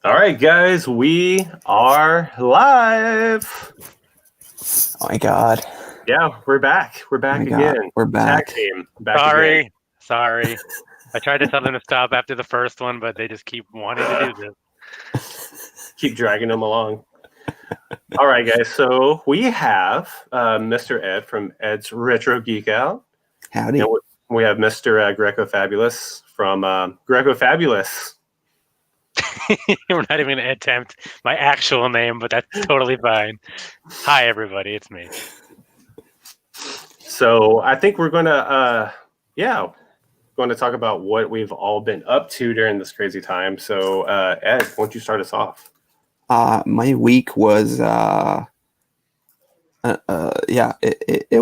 All right, guys, we are live. Oh my god. Yeah, we're back. We're back again. We're back. Tag team. Back again. Sorry. I tried to tell them to stop after the first one, but they just keep wanting to do this. Keep dragging them along. All right, guys. So we have Mr. Ed from Ed's Retro Geek Out. Howdy. And we have Mr. Grecofabulous from Grecofabulous. We're not even going to attempt my actual name, but that's totally fine. Hi, everybody. It's me. So I think we're going to, going to talk about what we've all been up to during this crazy time. So Ed, why don't you start us off? My week was it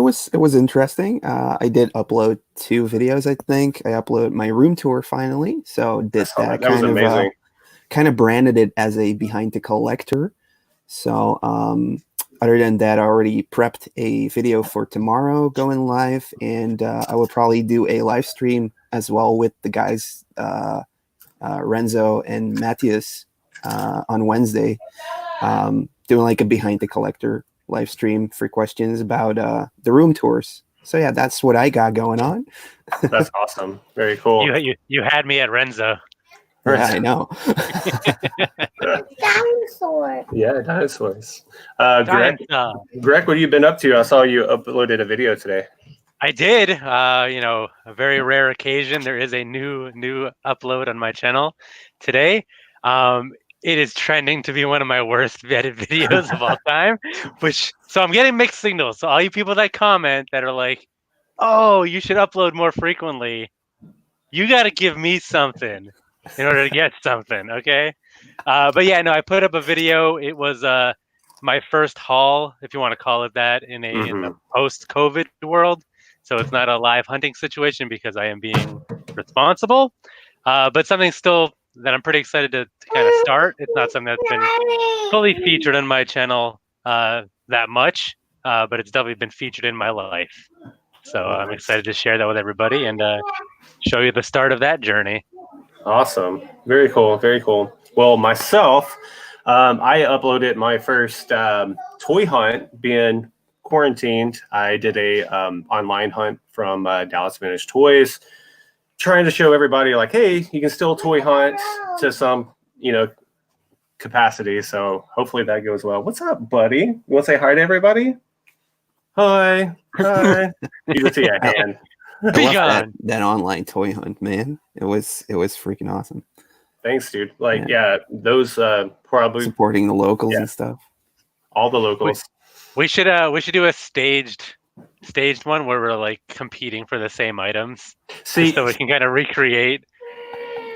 was interesting. I did upload 2 videos. I think I uploaded my room tour finally, so did that. That was amazing. Kind of branded it as a behind the collector. So other than that, I already prepped a video for tomorrow going live, and I will probably do a live stream as well with the guys Renzo and Matthias on Wednesday, doing like a behind the collector live stream for questions about the room tours. So yeah, that's what I got going on. That's awesome. Very cool. You had me at Renzo. Yeah, I know. Dinosaur. Yeah, dinosaurs. Greg, what have you been up to? I saw you uploaded a video today. I did. A very rare occasion. There is a new upload on my channel today. It is trending to be one of my worst vetted videos of all time. So I'm getting mixed signals. So all you people that comment that are like, "Oh, you should upload more frequently," you got to give me something in order to get something, okay? But yeah, no, I put up a video. It was my first haul, if you want to call it that, in the post-COVID world. So it's not a live hunting situation because I am being responsible, but something still that I'm pretty excited to kind of start. It's not something that's been fully featured on my channel that much, but it's definitely been featured in my life. So I'm excited to share that with everybody and show you the start of that journey. Awesome. Very cool. Very cool. Well, myself, I uploaded my first toy hunt being quarantined. I did a online hunt from Dallas Vintage Toys, trying to show everybody like, hey, you can still toy hunt to some, capacity. So hopefully that goes well. What's up, buddy? You want to say hi to everybody? Hi. Hi. You can see a hand. That online toy hunt, man. It was freaking awesome. Thanks, dude. Those probably supporting the locals and stuff. All the locals. We should do a staged one where we're like competing for the same items. See, so we can kind of recreate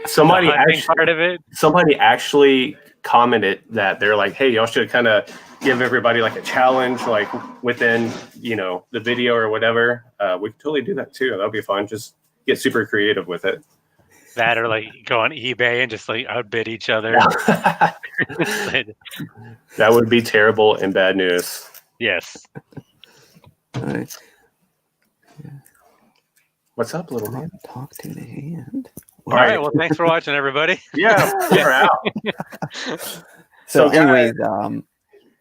somebody the hunting part of it. Somebody actually commented that they're like, hey, y'all should kind of give everybody like a challenge, like within, the video or whatever. We could totally do that too. That'll be fun. Just get super creative with it. That or like go on eBay and just like outbid each other. That would be terrible and bad news. Yes. All right. Yeah. What's up, little man? Talk to the hand. All right. Well, thanks for watching, everybody. Yeah, we're out. So anyways,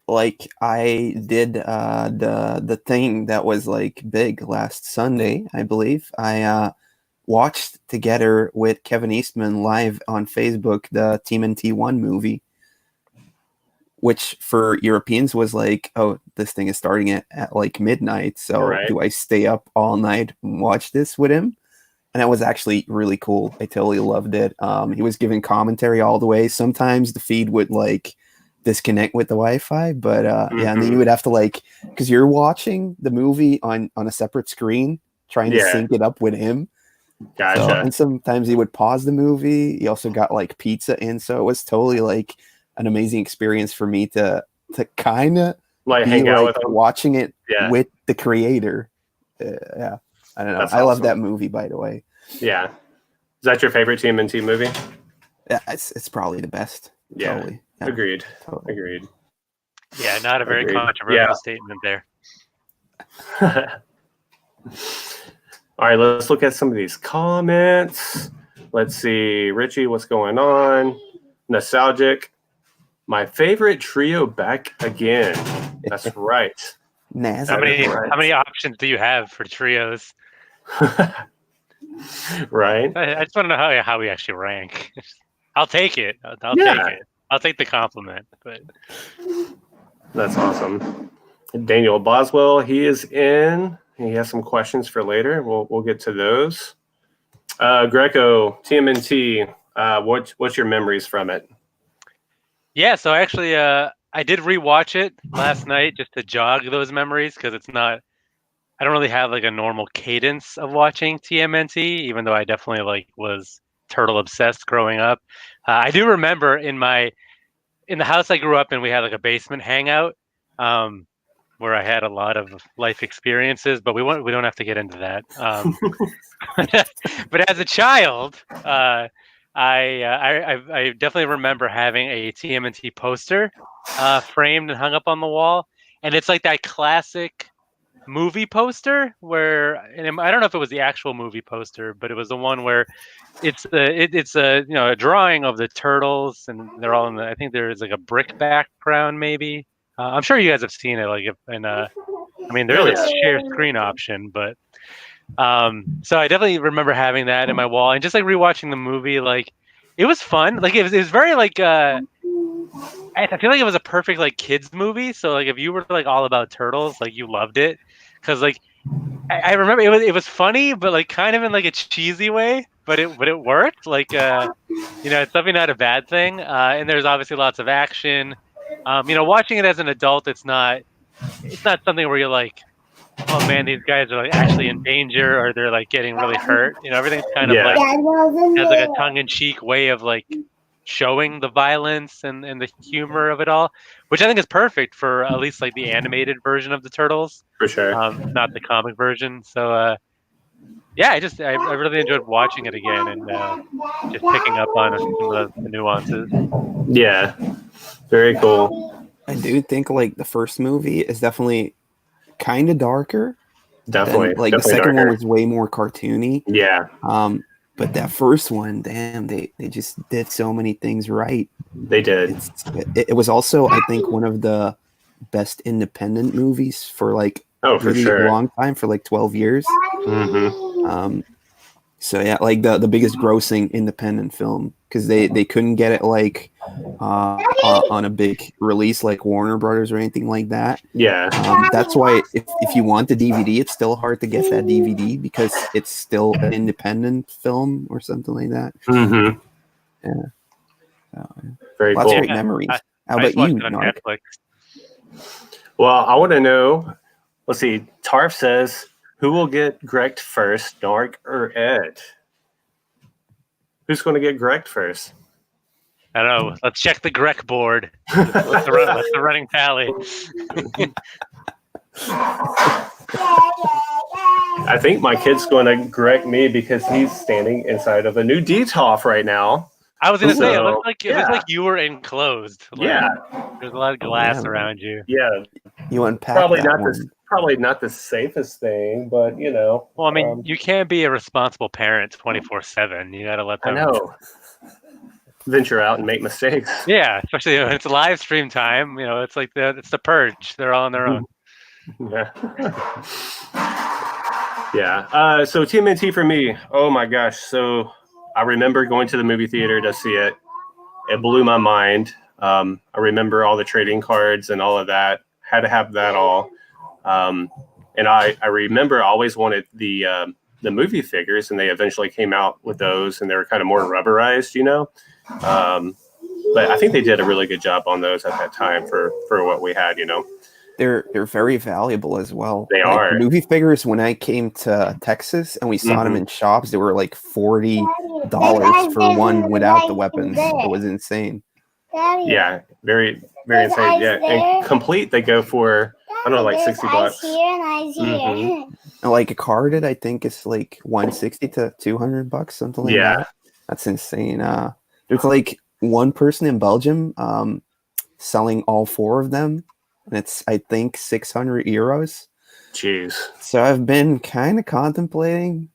like I did the thing that was like big last Sunday, I believe. I watched together with Kevin Eastman live on Facebook the TMNT 1 movie, which for Europeans was like, oh, this thing is starting at like midnight. So do I stay up all night and watch this with him? And that was actually really cool. I totally loved it. He was giving commentary all the way. Sometimes the feed would like disconnect with the Wi-Fi, but and then you would have to like, because you're watching the movie on a separate screen, trying to sync it up with him. Gotcha. So, and sometimes he would pause the movie. He also got like pizza in, so it was totally like an amazing experience for me to kind of like hang out with him. Watching it with the creator. Yeah, I don't know. That's awesome. Love that movie, by the way. Yeah, is that your favorite TMNT movie? Yeah, it's probably the best. Yeah, totally. Yeah. Agreed. Totally. Agreed. Yeah, not a very controversial statement there. All right, let's look at some of these comments. Let's see, Richie, what's going on? nostalgic. My favorite trio back again. That's right. Nazareth. How many options do you have for trios? Right. I just want to know how we actually rank. I'll take it. I'll Yeah. take it. I'll take the compliment. But That's awesome. Daniel Boswell, he is in. He has some questions for later. We'll get to those. Greco, TMNT, what's your memories from it? yeah, so actually, I did rewatch it last night just to jog those memories because it's not. I don't really have like a normal cadence of watching TMNT, even though I definitely like was turtle obsessed growing up. I do remember in the house I grew up in, we had like a basement hangout, where I had a lot of life experiences, but we don't have to get into that. But as a child, I definitely remember having a TMNT poster framed and hung up on the wall, and it's like that classic movie poster where, and I don't know if it was the actual movie poster, but it was the one where it's a a drawing of the turtles, and they're all in the. I think there is like a brick background, maybe. I'm sure you guys have seen it, like I mean, there's a share screen option, but so I definitely remember having that in my wall and just like rewatching the movie, like it was fun. Like it was very like I feel like it was a perfect like kids movie. So like if you were like all about turtles, like you loved it, because like I remember it was funny, but like kind of in like a cheesy way, but it worked. Like it's definitely not a bad thing. And there's obviously lots of action. Watching it as an adult, it's not something where you're like, oh man, these guys are like actually in danger or they're like getting really hurt. Everything's kind of like has like a tongue-in-cheek way of like showing the violence and the humor of it all, which I think is perfect for at least like the animated version of the Turtles. For sure. Not the comic version. So yeah, I really enjoyed watching it again and just picking up on some of the nuances. Yeah. Very cool. I do think like the first movie is definitely kind of darker. Definitely. Like definitely the second darker. one was way more cartoony. Yeah. But that first one, damn, they just did so many things right. They did. It was also, I think, one of the best independent movies for like really long time, for like 12 years. Mm-hmm. So yeah, like the biggest grossing independent film, because they couldn't get it like on a big release like Warner Brothers or anything like that. Yeah. That's why if you want the DVD, it's still hard to get that DVD because it's still an independent film or something like that. Mm-hmm. Yeah. So, very lots cool. of great memories. How about you, Narc? Well, I want to know. Let's see. Tarf says, who will get Grect first, Narc or Ed? Who's going to get Grect first? I don't know. Let's check the Grec board. What's the running tally? I think my kid's going to Grec me because he's standing inside of a new DTOF right now. I was going to say, it looks like you were enclosed. Like, yeah. There's a lot of glass around you. Yeah. You unpack probably that not one. Probably not the safest thing, but Well, I mean, you can't be a responsible parent 24/7. You got to let them. I know. Venture out and make mistakes. Yeah, especially when it's live stream time. It's like it's the purge. They're all on their own. Yeah. Yeah. So TMNT for me. Oh my gosh. So I remember going to the movie theater to see it. It blew my mind. I remember all the trading cards and all of that. Had to have that all. And I remember I always wanted the movie figures, and they eventually came out with those, and they were kind of more rubberized, But I think they did a really good job on those at that time for what we had, They're very valuable as well. They are. Movie figures. When I came to Texas and we saw them in shops, they were like $40 for one without the weapons. It was insane. Yeah, very very insane. Yeah, and complete they go for I don't know, like $60. And like a carded, I think it's like $160 to $200, something like that. That's insane. There's like one person in Belgium selling all four of them, and it's I think 600 euros. Jeez. So I've been kind of contemplating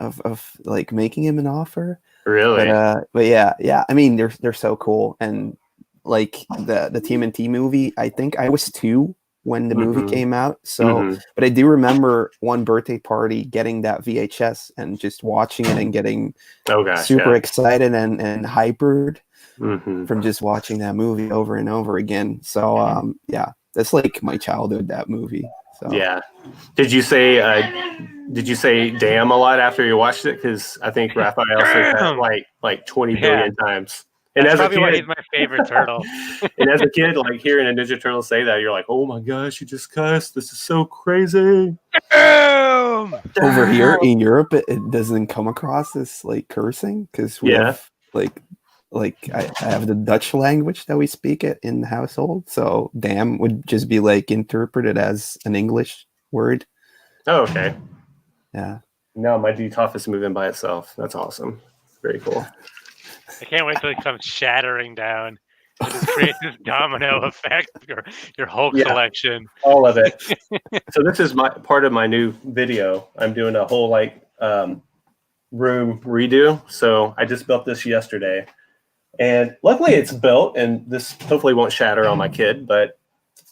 of like making him an offer. Really? But yeah. I mean, they're so cool, and like the TMNT movie. I think I was 2 when the movie came out. So, but I do remember one birthday party getting that VHS and just watching it and getting super excited and hypered from just watching that movie over and over again. So, yeah, that's like my childhood. That movie. So. Yeah. Did you say damn a lot after you watched it? Because I think Raphael says that like 20 billion times. And that's as probably a kid, why he's my favorite turtle. And as a kid, like hearing a Ninja Turtle say that, you're like, oh my gosh, you just cussed. This is so crazy. Damn! Over here in Europe, it doesn't come across as like cursing because we have like I have the Dutch language that we speak it in the household. So damn would just be like interpreted as an English word. Oh, okay. Yeah. No, my DTOF is moving by itself. That's awesome. Very cool. I can't wait till it comes shattering down. It just creates this domino effect. Your whole collection. All of it. So this is part of my new video. I'm doing a whole room redo. So I just built this yesterday. And luckily it's built, and this hopefully won't shatter on my kid, but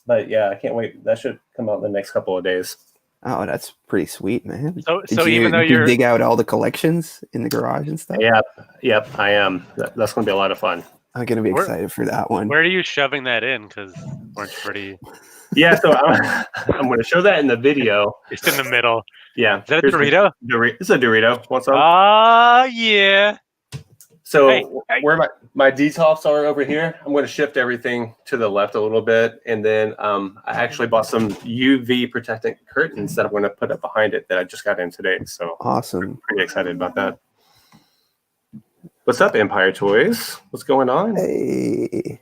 yeah, I can't wait. That should come out in the next couple of days. Oh, that's pretty sweet, man. So even though you dig out all the collections in the garage and stuff? Yep, I am. That's going to be a lot of fun. I'm going to be excited for that one. Where are you shoving that in? Because weren't you pretty... Yeah, so I'm going to show that in the video. It's in the middle. Yeah. Is that a Dorito? It's a Dorito. Want some? Yeah. So where my DTOFs are over here, I'm going to shift everything to the left a little bit. And then I actually bought some UV protecting curtains that I'm going to put up behind it that I just got in today. So awesome. I'm pretty excited about that. What's up, Empire Toys? What's going on? Hey.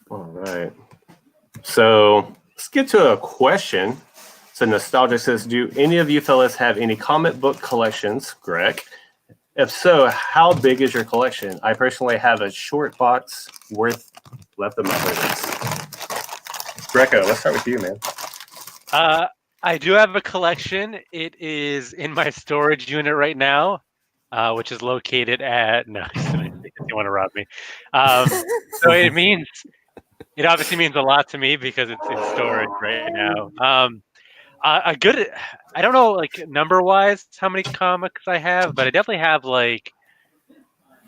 All right. So let's get to a question. So Nostalgia says, do any of you fellas have any comic book collections, Greg? If so, how big is your collection? I personally have a short box worth left of my limits. Greco, let's start with you, man. I do have a collection. It is in my storage unit right now, which is located at... No, you want to rob me. So it obviously means a lot to me because it's in storage right now. I don't know, like number wise, how many comics I have, but I definitely have I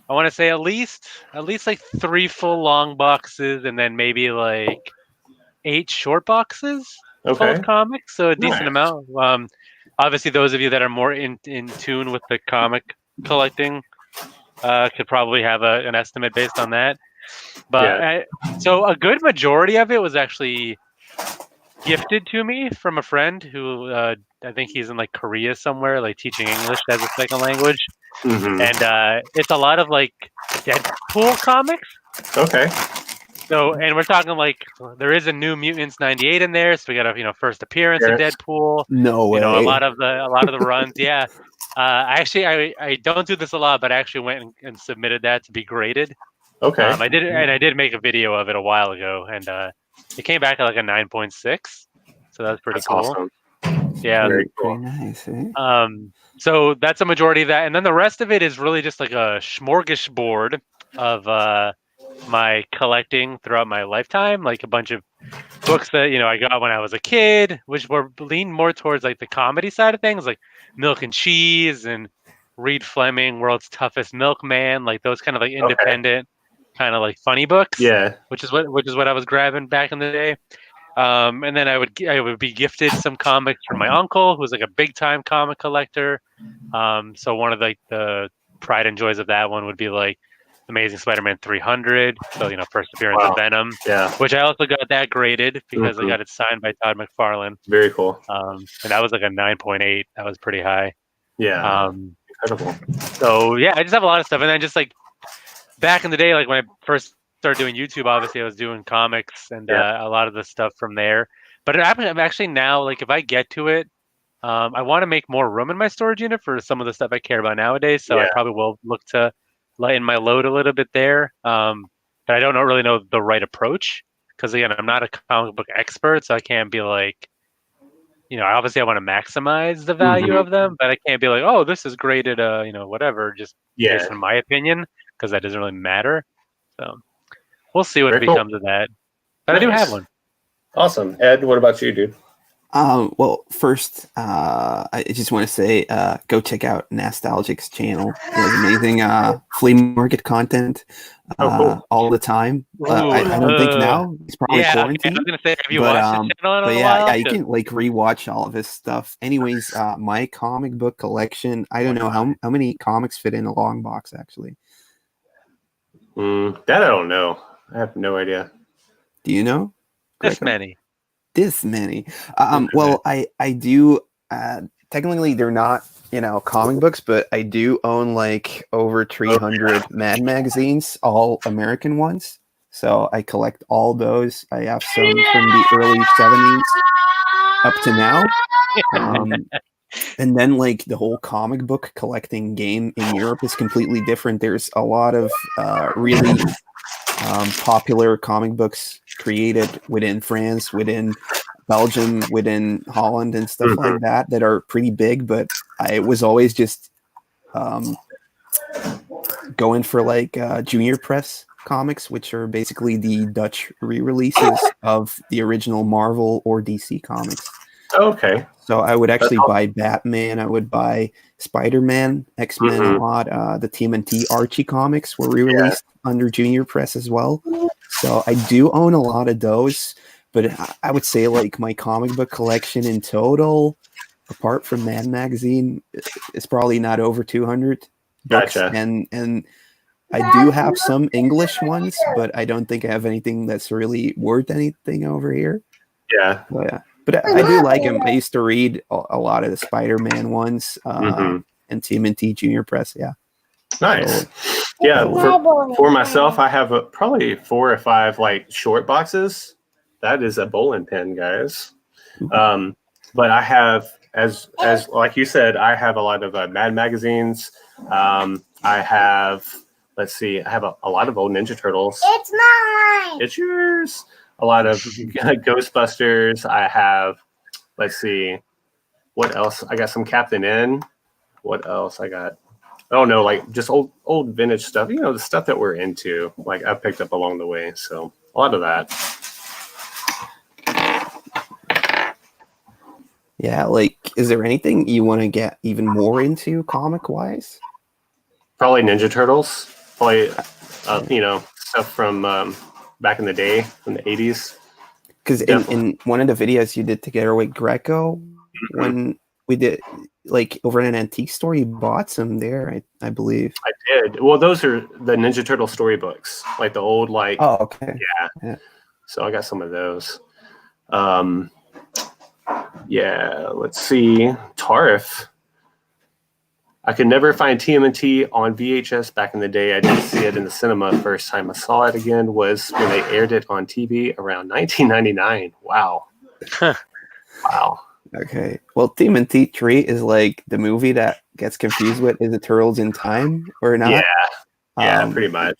want to say at least like 3 full long boxes, and then maybe like 8 short boxes full of comics. So a decent amount. Obviously, those of you that are more in tune with the comic collecting could probably have an estimate based on that. But so a good majority of it was actually gifted to me from a friend who I think he's in like Korea somewhere, like teaching English as a second language. And it's a lot of like Deadpool comics. Okay. So, and we're talking like there is a New Mutants '98 in there, so we got a first appearance of Deadpool. No way. A lot of the runs. Yeah. I don't do this a lot, but I actually went and submitted that to be graded. Okay. I did make a video of it a while ago, and it came back at like a 9.6, so that's pretty cool. Awesome. Yeah, very cool. Pretty nice. Eh? So that's a majority of that, and then the rest of it is really just like a smorgasbord of my collecting throughout my lifetime, like a bunch of books that I got when I was a kid, which were leaned more towards like the comedy side of things, like Milk and Cheese and Reed Fleming, World's Toughest Milkman, like those kind of like independent, kind of like funny books. Yeah, which is what I was grabbing back in the day. And then I would be gifted some comics from my uncle, who's like a big time comic collector. So one of the pride and joys of that one would be like Amazing Spider-Man 300. So first appearance of Venom. Yeah. Which I also got that graded because I got it signed by Todd McFarlane. Very cool. And that was like a 9.8. That was pretty high. Yeah. Incredible. So yeah, I just have a lot of stuff, and then just like back in the day, like when I first started doing YouTube, obviously I was doing comics and a lot of the stuff from there. But I'm actually now, like if I get to it, I want to make more room in my storage unit for some of the stuff I care about nowadays. So I probably will look to lighten my load a little bit there. But I don't really know the right approach because again, I'm not a comic book expert, so I can't be like, obviously I want to maximize the value of them, but I can't be like, oh, this is graded, whatever, just based on my opinion, because that doesn't really matter. So we'll see what becomes of that. But I do have one. Awesome. Ed, what about you, dude? Well, first, I just want to say, go check out Nostalgic's channel. He has amazing flea market content all the time. I don't think now he's probably quarantined. I was gonna say, have you watched the channel in a while? Yeah, you can like rewatch all of his stuff. Anyways, my comic book collection. I don't know how many comics fit in a long box actually. That I don't know. I have no idea. Do you know? This many. Well, I do. Technically, they're not comic books, but I do own like over 300 Mad magazines, all American ones. So I collect all those. I have some from the early 70s up to now. And then like the whole comic book collecting game in Europe is completely different. There's a lot of really popular comic books created within France, within Belgium, within Holland and stuff like that are pretty big, but I was always just going for like junior press comics, which are basically the Dutch re-releases of the original Marvel or DC comics. Okay. So I would actually buy Batman, I would buy SpiderMan, X-Men a lot. The TMNT Archie comics were re-released under junior press as well. So I do own a lot of those, but I would say like my comic book collection in total, apart from Mad Magazine, is probably not over 200 books. Gotcha. And I do have some English ones, but I don't think I have anything that's really worth anything over here. Yeah. But I do like them. I used to read a lot of the Spider-Man ones and TMNT Junior Press. Yeah. Nice. Yeah. For myself, I have probably 4 or 5 like short boxes. That is a bowling pin, guys. But I have, as like you said, I have a lot of Mad magazines. I have, let's see, I have a lot of old Ninja Turtles. It's mine. It's yours. A lot of Ghostbusters. I have, let's see, what else? I got some Captain N. What else I got? Oh no, like just old vintage stuff. The stuff that we're into. Like I picked up along the way. So a lot of that. Yeah, like, is there anything you want to get even more into comic-wise? Probably Ninja Turtles. Probably, stuff from back in the day, in the 80s. Because in one of the videos you did together with Greco, when we did, like, over in an antique store, you bought some there, I believe. I did. Well, those are the Ninja Turtle storybooks. Like, the old, like... Oh, okay. Yeah. So I got some of those. Yeah, let's see. Tarif. I could never find TMNT on VHS back in the day. I did see it in the cinema. First time I saw it again was when they aired it on TV around 1999. Wow. Wow. Okay. Well, TMNT 3 is like the movie that gets confused with is it Turtles in Time or not? Yeah, pretty much.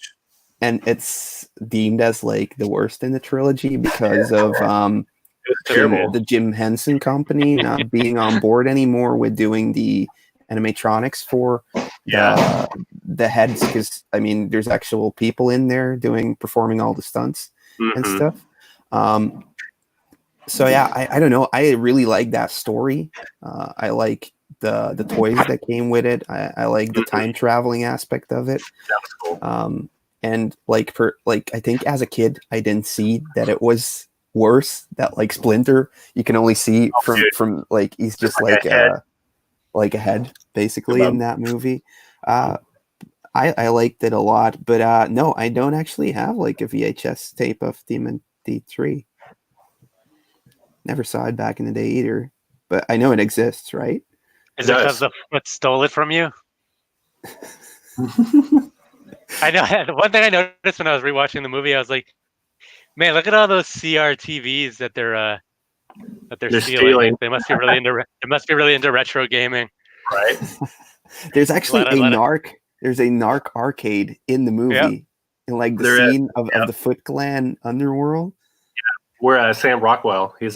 And it's deemed as like the worst in the trilogy because of the Jim Henson Company not being on board anymore with doing the animatronics for the heads, because I mean there's actual people in there performing all the stunts and stuff. So yeah, I don't know. I really like that story. I like the toys that came with it. I like the time traveling aspect of it. That was cool. And I think as a kid I didn't see that it was worse, that like Splinter you can only see from like he's just like a head basically in that movie. I liked it a lot, but no, I don't actually have like a VHS tape of TMNT 3. Never saw it back in the day either, but I know it exists, right? Is it because the foot stole it from you? I know. One thing I noticed when I was rewatching the movie, I was like, man, look at all those CRTVs that they're stealing. They must be really into retro gaming. Right. There's actually there's a Narc arcade in the movie. In like the scene of the Foot Clan underworld. Where Sam Rockwell, he's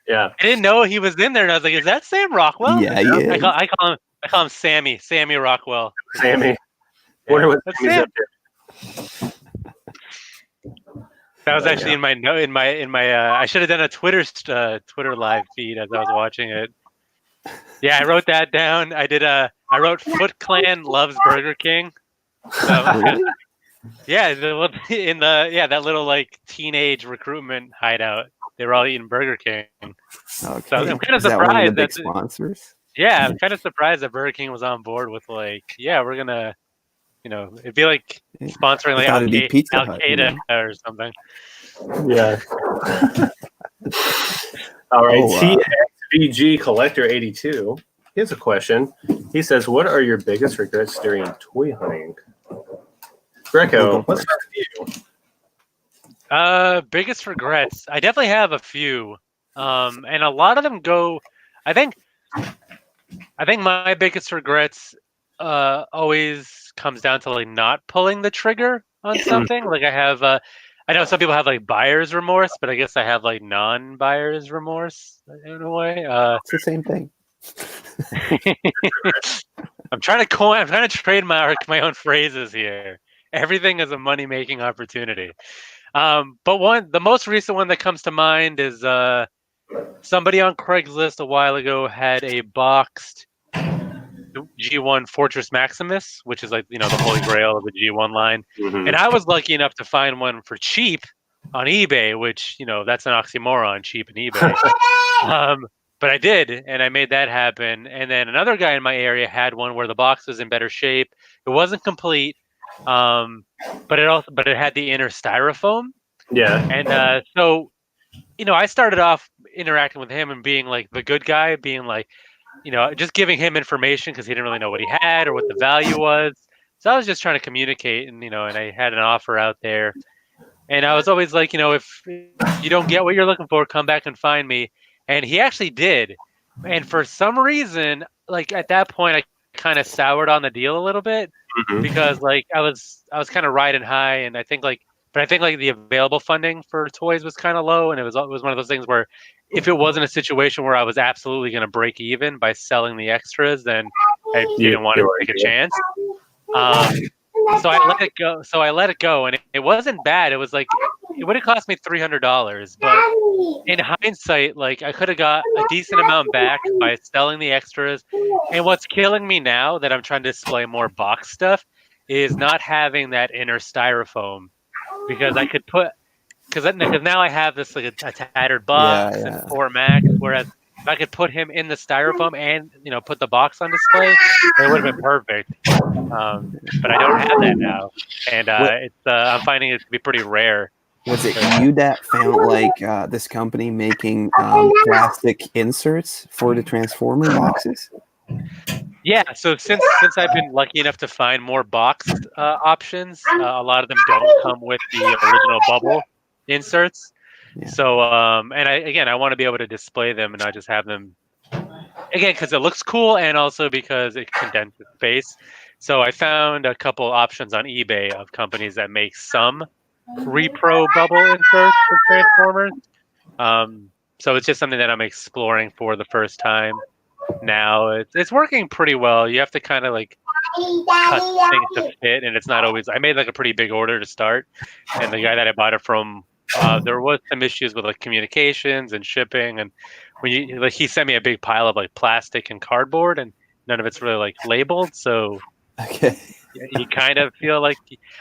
Yeah. I didn't know he was in there, and I was like, "Is that Sam Rockwell?" Yeah, he is. I call him Sammy Rockwell. Sammy. Yeah. Wonder what That's Sammy's Sam. up to. That was But, actually in my note in my. I should have done a Twitter live feed as I was watching it. Yeah, I wrote that down. I wrote Foot Clan loves Burger King. So, Really? yeah, that little like teenage recruitment hideout. They were all eating Burger King. Okay. So I'm kind of Is that one of the surprised big that sponsors? yeah, I'm kind of surprised that Burger King was on board with like, yeah, we're gonna, it'd be like Yeah. sponsoring I like thought it'd be Pizza Al Hut, Qaeda or something. Yeah. All right. Oh, TXBG Collector 82. Here's a question. He says, "What are your biggest regrets during toy hunting?" Greco, let's start with you. Biggest regrets. I definitely have a few. And a lot of them go. I think my biggest regrets always comes down to like not pulling the trigger on something. Like I know some people have like buyer's remorse, but I guess I have like non-buyer's remorse in a way. it's the same thing. I'm trying to trademark my own phrases here. Everything is a money-making opportunity. But the most recent one that comes to mind is somebody on Craigslist a while ago had a boxed G1 Fortress Maximus, which is like the holy grail of the G1 line. Mhm. And I was lucky enough to find one for cheap on eBay, which that's an oxymoron, cheap and eBay. But I did, and I made that happen. And then another guy in my area had one where the box was in better shape. It wasn't complete, but it had the inner styrofoam. Yeah. And so, I started off interacting with him and being like the good guy, being like, just giving him information because he didn't really know what he had or what the value was. So I was just trying to communicate, and I had an offer out there, and I was always like, if you don't get what you're looking for, come back and find me. And he actually did. And for some reason, like at that point, I kind of soured on the deal a little bit Mhm. because like I was kind of riding high, and I think like the available funding for toys was kind of low, and it was one of those things where if it wasn't a situation where I was absolutely going to break even by selling the extras, then I didn't want to take a chance. So I let it go, and it wasn't bad. It was like it would have cost me $300, but in hindsight, like I could have got a decent amount back by selling the extras. And what's killing me now that I'm trying to display more box stuff is not having that inner styrofoam, because I could put because now I have this like a tattered box and 4 Max, whereas if I could put him in the styrofoam and put the box on display, it would have been perfect. But I don't have that now, and I'm finding it to be pretty rare. Was it you that found like this company making plastic inserts for the Transformer boxes? Yeah, so since I've been lucky enough to find more boxed options, a lot of them don't come with the original bubble inserts. Yeah. So and I want to be able to display them and not just have them again because it looks cool and also because it condenses space. So I found a couple options on eBay of companies that make some repro bubble inserts for Transformers. So it's just something that I'm exploring for the first time. Now it's working pretty well. You have to kind of like cut things to fit, and it's not always. I made like a pretty big order to start, and the guy that I bought it from, there was some issues with like communications and shipping, and when he sent me a big pile of like plastic and cardboard, and none of it's really like labeled, so Okay. you kind of feel like,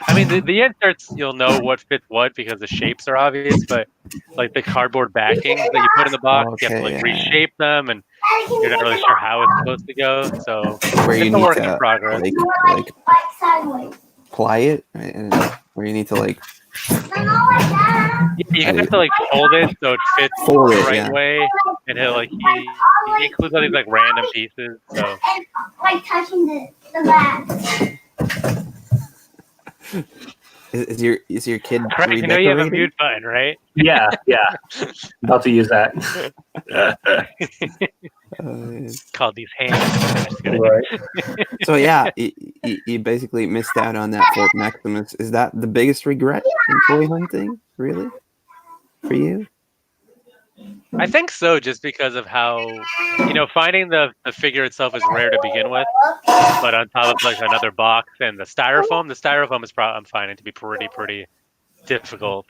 I mean, the inserts you'll know what fits what because the shapes are obvious, but like the cardboard backing that you put in the box, you have to like reshape them, and you're not really sure how it's supposed to go. So Where you it's a need work in to progress. like ply it, and where you need to like You have to like fold it so it fits Fold the it, right yeah. way, and he'll like he includes all these like random pieces. So like touching the back. is your kid Craig, you know you have a redecorating? mute button, right? Yeah. About to use that. It's called these hands. Right. So yeah, you basically missed out on that Fort Maximus. Is that the biggest regret in toy hunting, really, for you? I think so, just because of how, finding the figure itself is rare to begin with, but on top of like another box and the styrofoam is I'm finding to be pretty difficult.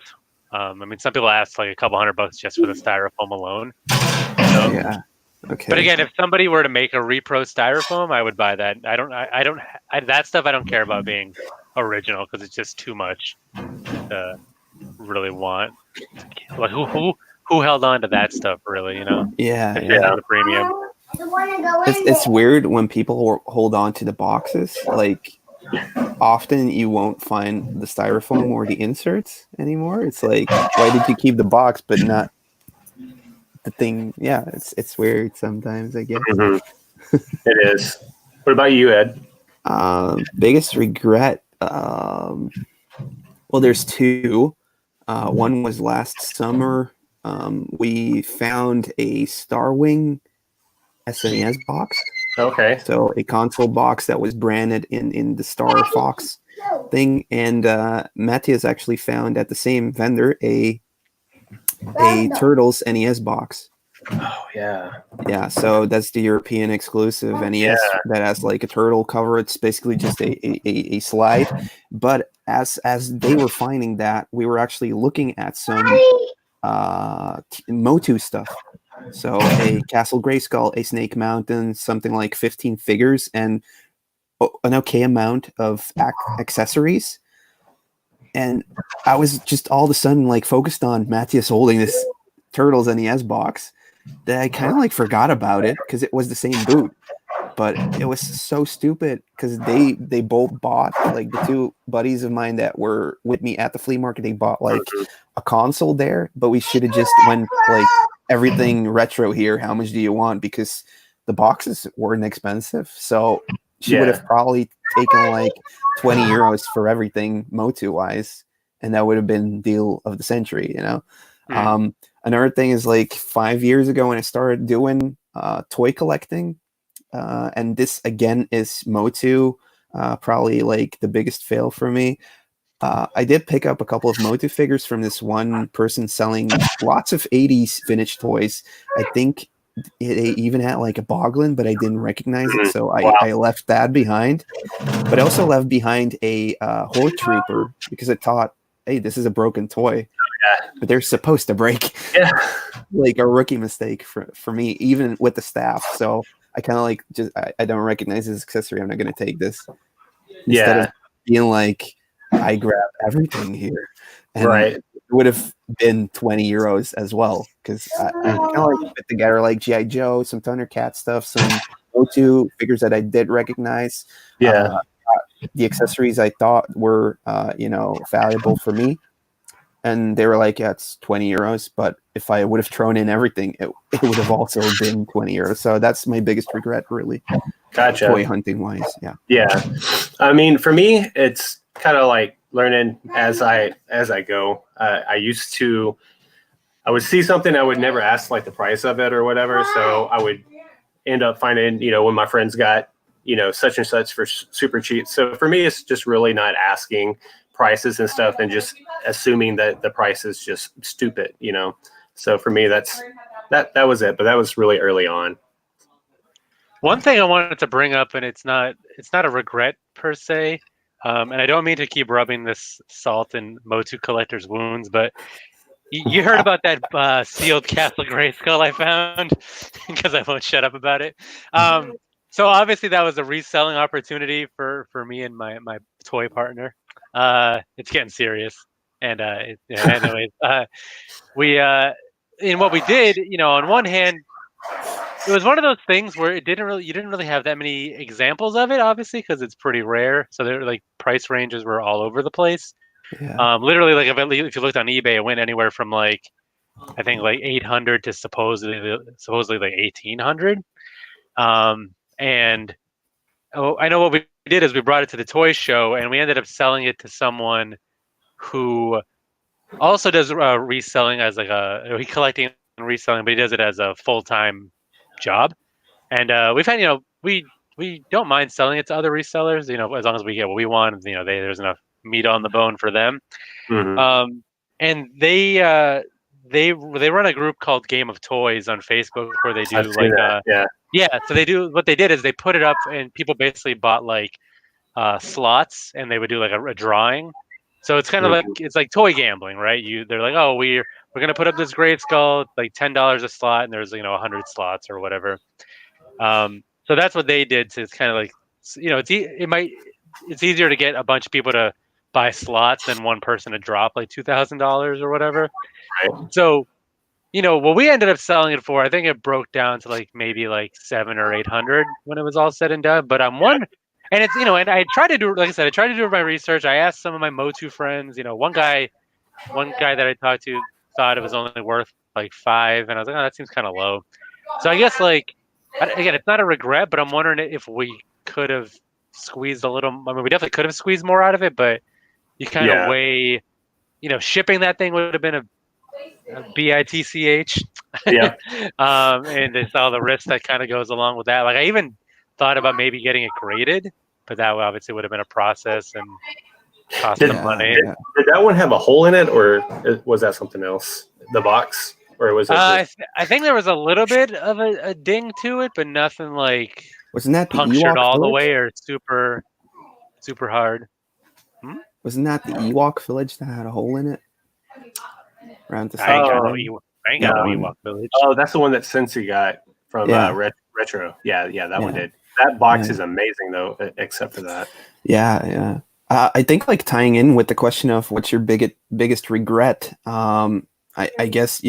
I mean, some people ask like a couple $100 just for the styrofoam alone. So, Yeah. Okay. but again, if somebody were to make a repro styrofoam, I would buy that. That stuff I don't care about being original because it's just too much to really want. Like who held on to that stuff really? Yeah, It's yeah. just the premium. It's weird when people hold on to the boxes. Like, often you won't find the styrofoam or the inserts anymore. It's like, why did you keep the box but not the thing? Yeah, it's weird sometimes, I guess. It is. What about you, Ed? Biggest regret. Well, there's two. One was last summer. We found a Starwing SNES box. Okay. So a console box that was branded in the Star Fox thing, and Matthias actually found at the same vendor a Turtles NES box. Oh yeah. Yeah, so that's the European exclusive NES that has like a turtle cover. It's basically just a slide. But as they were finding that, we were actually looking at some Motu stuff. So a Castle Grayskull, a Snake Mountain, something like 15 figures, and an okay amount of accessories. And I was just all of a sudden like focused on Matthias holding this Turtles NES box that I kind of like forgot about it because it was the same boot. But it was so stupid because they both bought, like the two buddies of mine that were with me at the flea market, they bought like a console there, but we should have just went like everything retro here. How much do you want? Because the boxes weren't expensive. So she would have probably taken like 20 euros for everything Motu wise. And that would have been deal of the century, Another thing is like 5 years ago when I started doing toy collecting, and this again is Motu, probably like the biggest fail for me. I did pick up a couple of Motu figures from this one person selling lots of 80s vintage toys. I think it even had like a Boglin, but I didn't recognize it, so I left that behind. But I also left behind a Horde Trooper because I thought, hey, this is a broken toy. But they're supposed to break. Like a rookie mistake for me, even with the staff. So I kind of like I don't recognize this accessory. I'm not going to take this. Instead of being like, I grab everything here. And it would have been 20 euros as well. Because I kind of like put together like G.I. Joe, some Thundercat stuff, some Motu figures that I did recognize. The accessories I thought were, valuable for me. And they were like, yeah, it's 20 euros. But if I would have thrown in everything, it would have also been 20 euros. So that's my biggest regret, really. Gotcha. Toy hunting wise, yeah. Yeah. I mean, for me, it's kind of like learning as I go. I would see something, I would never ask like the price of it or whatever. So I would end up finding, when my friends got, such and such for super cheap. So for me, it's just really not asking prices and stuff and just assuming that the price is just stupid, So for me, that was it. But that was really early on. One thing I wanted to bring up, and it's not a regret per se, and I don't mean to keep rubbing this salt in Motu collectors' wounds, but you heard about that sealed Castle Grayskull I found because I won't shut up about it. So obviously that was a reselling opportunity for me and my toy partner. It's getting serious, and anyways, in what we did, on one hand, it was one of those things where you didn't really have that many examples of it, obviously, because it's pretty rare. So they're like price ranges were all over the place. Yeah. Literally, like if you looked on eBay, it went anywhere from like I think like 800 to supposedly like 1800. And I know what we did is we brought it to the toy show, and we ended up selling it to someone who also does reselling as like he collecting and reselling, but he does it as a full-time job. And we've had, we don't mind selling it to other resellers, as long as we get what we want. There's enough meat on the bone for them. Mm-hmm. And they they run a group called Game of Toys on Facebook where they do I've seen that. yeah. So what they did is they put it up and people basically bought like slots and they would do like a drawing. So it's kind of like it's like toy gambling, right? They're like, oh, we're gonna put up this great skull, like $10 a slot, and there's 100 slots or whatever. So that's what they did. So it's kind of like it's easier to get a bunch of people to buy slots than one person to drop like $2,000 or whatever. Right. So what we ended up selling it for, I think it broke down to like maybe like 700 or 800 when it was all said and done. But I'm wondering. And it's and I tried to do, like I said, I tried to do my research. I asked some of my Motu friends. One guy that I talked to thought it was only worth like $5, and I was like, oh, that seems kind of low. So I guess again, it's not a regret, but I'm wondering if we could have squeezed a little. I mean, we definitely could have squeezed more out of it, but you kind of weigh, shipping that thing would have been a bitch. Yeah. And it's all the risk that kind of goes along with that. Like I even thought about maybe getting it graded, but that obviously would have been a process and cost some money. Did that one have a hole in it, or was that something else? The box, or was it? I think there was a little bit of a ding to it, but nothing like wasn't that the punctured Ewok all the village? way or super hard. Wasn't that the Ewok village that had a hole in it? Around the I ain't got side. no Ewok village. Oh, that's the one that Cincy got from Retro. Yeah, that one did. That box is amazing, though, except for that. Yeah. I think like tying in with the question of what's your biggest regret. I guess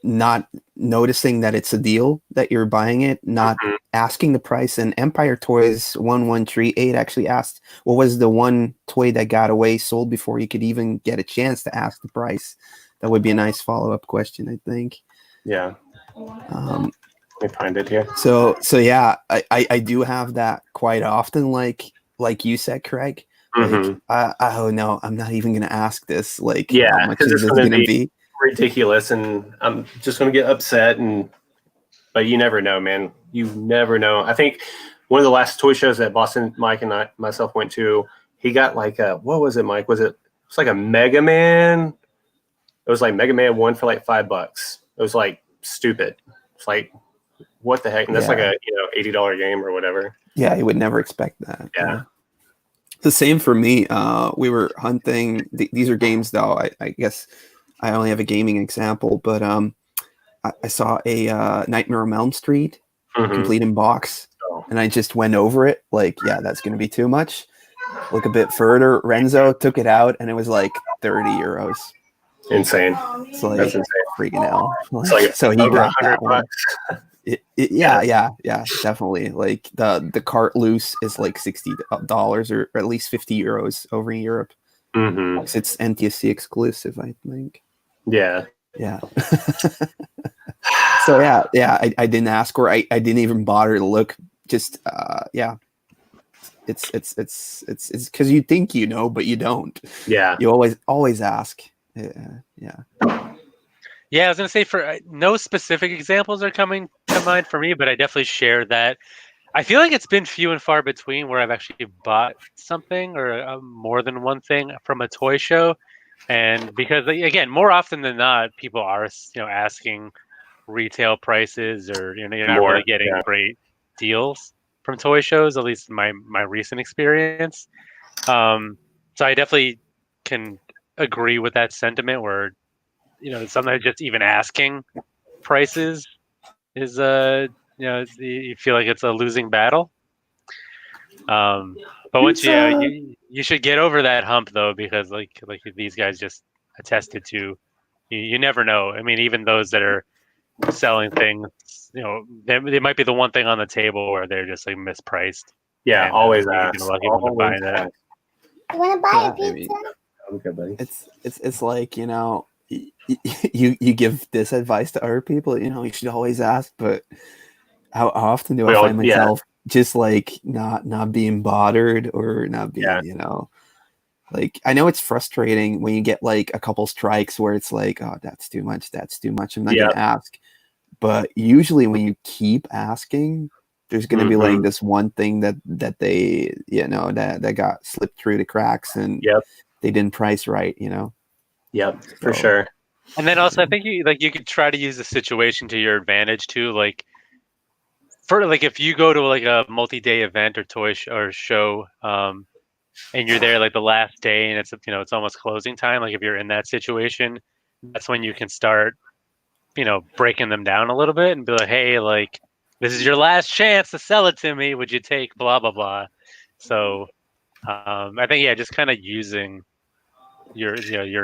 not noticing that it's a deal that you're buying it, not asking the price. And Empire Toys 1138 actually asked, what was the one toy that got away sold before you could even get a chance to ask the price? That would be a nice follow-up question, I think. Yeah. Let me find it here. So yeah, I do have that quite often, like you said, Craig. Like, oh no, I'm not even gonna ask this. Like, how much is this gonna be? Ridiculous, and I'm just gonna get upset. But you never know, man. You never know. I think one of the last toy shows that Boston Mike and myself went to, he got like what was it, Mike? It's like a Mega Man. It was like Mega Man 1 for like $5. It was like stupid. It's like, what the heck? And that's like a $80 game or whatever. Yeah, you would never expect that. Yeah. The same for me. We were hunting. These are games, though. I guess I only have a gaming example, but I saw a Nightmare on Elm Street complete in box, and I just went over it. Like, yeah, that's going to be too much. Look a bit further. Renzo took it out, and it was like €30. Insane. It's like that's insane. Freaking hell. It's like so he got that one. Yeah, definitely. Like the cart loose is like $60 or at least €50 over in Europe. It's NTSC exclusive, I think. Yeah. So I didn't ask, or I didn't even bother to look. Just it's because you think but you don't. Yeah. You always ask. Yeah. Yeah, I was gonna say for no specific examples are coming to mind for me, but I definitely share that. I feel like it's been few and far between where I've actually bought something or more than one thing from a toy show, and because again, more often than not, people are asking retail prices, or you're not really getting great deals from toy shows. At least my recent experience. So I definitely can agree with that sentiment where. Sometimes just even asking prices is you feel like it's a losing battle. But once you should get over that hump though, because like these guys just attested to, you never know. I mean, even those that are selling things, they might be the one thing on the table where they're just like mispriced. Yeah, always ask. Lucky to buy that. You want to buy a pizza? Okay, buddy. It's like you give this advice to other people. You should always ask, but how often do I find myself just like not being bothered or not being like, I know it's frustrating when you get like a couple strikes where it's like, oh, that's too much, I'm not gonna ask. But usually when you keep asking, there's gonna be like this one thing that they that got slipped through the cracks and they didn't price right. Yep, for sure. And then also, I think you could try to use the situation to your advantage too. Like, for like if you go to like a multi-day event or or show, and you're there like the last day, and it's almost closing time. Like if you're in that situation, that's when you can start breaking them down a little bit and be like, hey, like this is your last chance to sell it to me. Would you take blah blah blah? So I think just kind of using your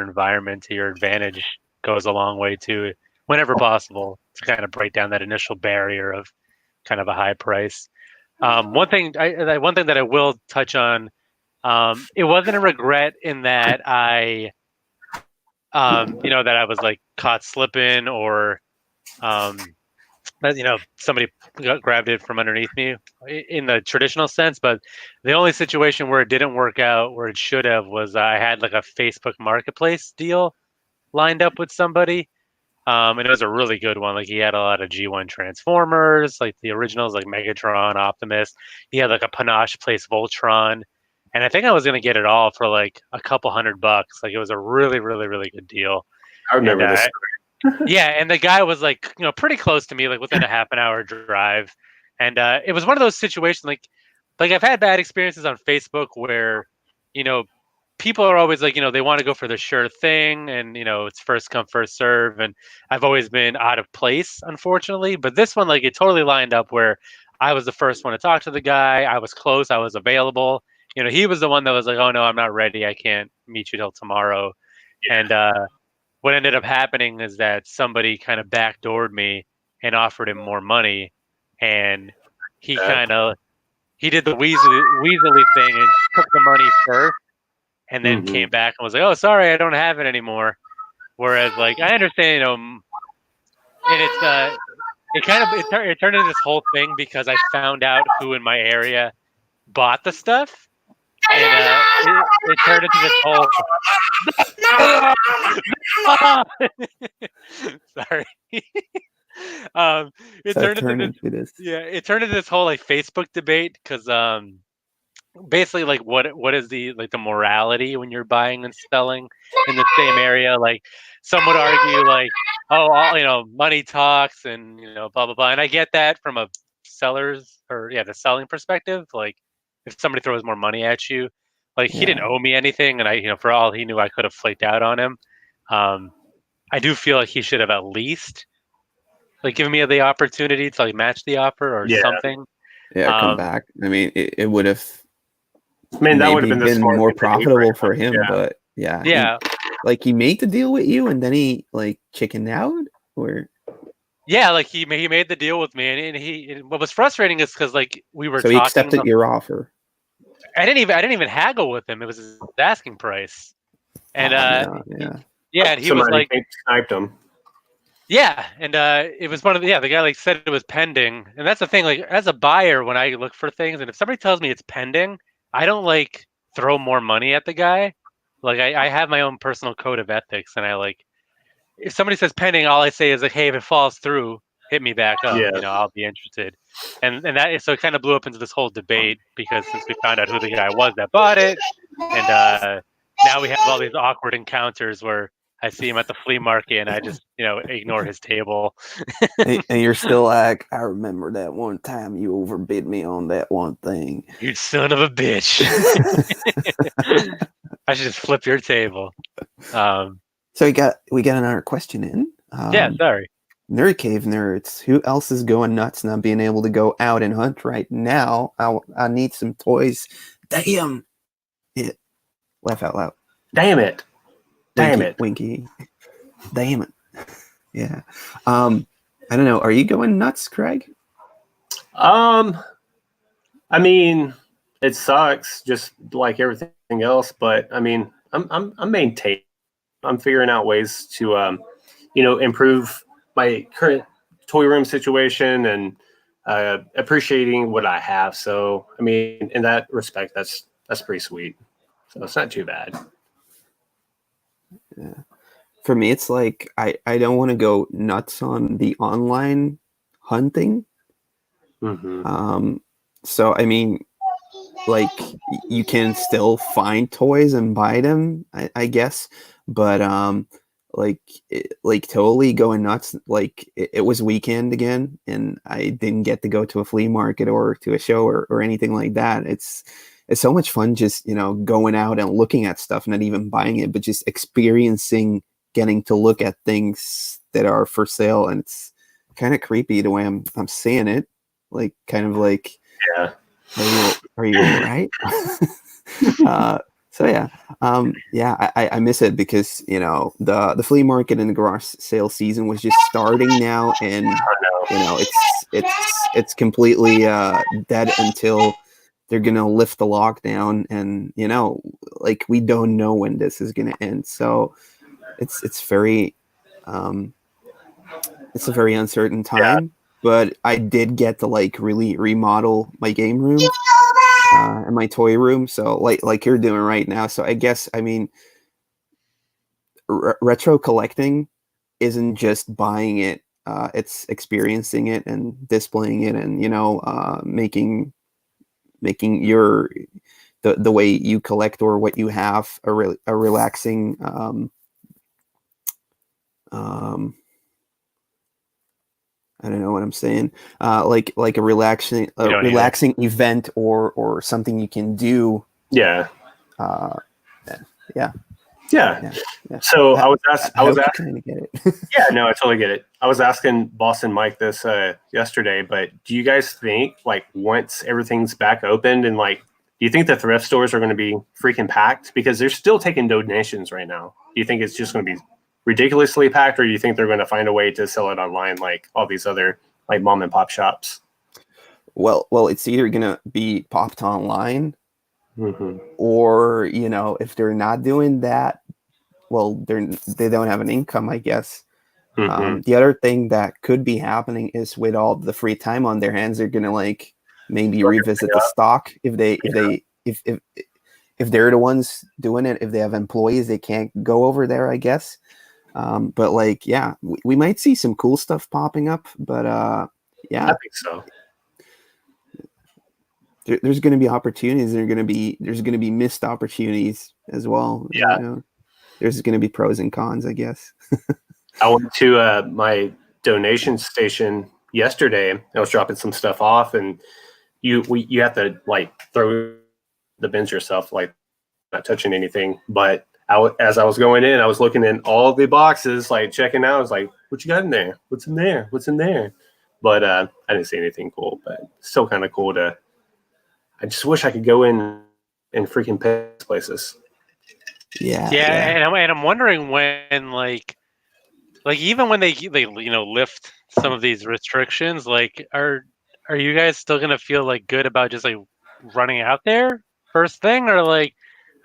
environment to your advantage goes a long way too, whenever possible, to kind of break down that initial barrier of kind of a high price. One thing that I will touch on, it wasn't a regret in that that I was like caught slipping or that somebody grabbed it from underneath me in the traditional sense. But the only situation where it didn't work out where it should have was I had like a Facebook Marketplace deal lined up with somebody. And it was a really good one. Like he had a lot of G1 Transformers, like the originals, like Megatron, Optimus. He had like a Panache Place Voltron. And I think I was going to get it all for like a couple $100. Like it was a really, really, really good deal. I remember this. Yeah, and the guy was like, pretty close to me, like within a half an hour drive. And it was one of those situations like I've had bad experiences on Facebook where, people are always like, they want to go for the sure thing and, it's first come, first serve. And I've always been out of place, unfortunately. But this one, like it totally lined up where I was the first one to talk to the guy. I was close. I was available. He was the one that was like, oh no, I'm not ready. I can't meet you till tomorrow. Yeah. And what ended up happening is that somebody kind of backdoored me and offered him more money. And he did the weaselly thing and took the money first. And then came back and was like, "Oh, sorry, I don't have it anymore." Whereas, like, I understand, and it's it turned into this whole thing because I found out who in my area bought the stuff, and it turned into this whole. Sorry. It turned into this. Yeah, it turned into this whole like Facebook debate because basically like what is the morality when you're buying and selling in the same area. Like some would argue like, oh, all, money talks and blah blah blah, and I get that from a seller's or the selling perspective. Like if somebody throws more money at you, like he didn't owe me anything, and I for all he knew I could have flaked out on him. I do feel like he should have at least like given me the opportunity to like match the offer or something. Yeah, come back. I mean, it would have. I mean, that would have been more profitable for him, but like he made the deal with you, and then he like chickened out, or like he made the deal with me, and what was frustrating is because like we were. So he accepted your offer. I didn't even haggle with him. It was his asking price, and and he was like sniped him. Yeah, and it was one of the guy like said it was pending, and that's the thing. Like as a buyer, when I look for things, and if somebody tells me it's pending, I don't like throw more money at the guy. Like I have my own personal code of ethics, and I like if somebody says pending, all I say is like, hey, if it falls through, hit me back up. I'll be interested. And that so it kind of blew up into this whole debate because since we found out who the guy was that bought it, and now we have all these awkward encounters where I see him at the flea market and I just, ignore his table. And you're still like, I remember that one time you overbid me on that one thing. You son of a bitch. I should just flip your table. So we got another question in. Sorry. Nerd Cave Nerds. Who else is going nuts not being able to go out and hunt right now? I need some toys. Damn. Yeah. Laugh out loud. Damn it. Winky. Damn it. Yeah. I don't know. Are you going nuts, Craig? I mean, it sucks just like everything else, but I mean, I'm maintaining. I'm figuring out ways to improve my current toy room situation and appreciating what I have. So, I mean, in that respect, that's pretty sweet. So it's not too bad. Yeah. For me, it's like I don't want to go nuts on the online hunting. So I mean, like you can still find toys and buy them, I guess, but like totally going nuts. Like it was weekend again, and I didn't get to go to a flea market or to a show or anything like that. It's so much fun just, going out and looking at stuff, not even buying it, but just experiencing, getting to look at things that are for sale. And it's kind of creepy the way I'm seeing it, like kind of like, Yeah. Are you all right? So yeah, I miss it because the flea market and the garage sale season was just starting now, and it's completely dead until they're gonna lift the lockdown, and like we don't know when this is gonna end. So it's very it's a very uncertain time. But I did get to like really remodel my game room and my toy room, so like you're doing right now. So I guess, I mean, retro collecting isn't just buying it, it's experiencing it and displaying it, and making your the way you collect or what you have a relaxing I don't know what I'm saying. Like a relaxing event or something you can do. Yeah. Yeah. So I was asking. To get it. Yeah, no, I totally get it. I was asking Boston Mike this yesterday, but do you guys think, like, once everything's back opened, and like, do you think the thrift stores are going to be freaking packed? Because they're still taking donations right now. Do you think it's just going to be ridiculously packed, or do you think they're going to find a way to sell it online like all these other like mom and pop shops? Well, it's either going to be popped online, or if they're not doing that, well, they don't have an income, I guess. The other thing that could be happening is, with all the free time on their hands, they're going to like maybe revisit the stock if they're the ones doing it. If they have employees, they can't go over there, I guess. But like, yeah, we might see some cool stuff popping up, but yeah, I think so. There's going to be opportunities. There's going to be missed opportunities as well. Yeah. There's going to be pros and cons, I guess. I went to my donation station yesterday. I was dropping some stuff off, and you have to like throw the bins yourself, like not touching anything. But as I was going in, I was looking in all the boxes, like checking out. I was like, "What you got in there? What's in there? What's in there?" But I didn't see anything cool. But still kind of cool to. I just wish I could go in and freaking pick places. Yeah. And I'm wondering when like even when they lift some of these restrictions, like are you guys still gonna feel like good about just like running out there first thing, or like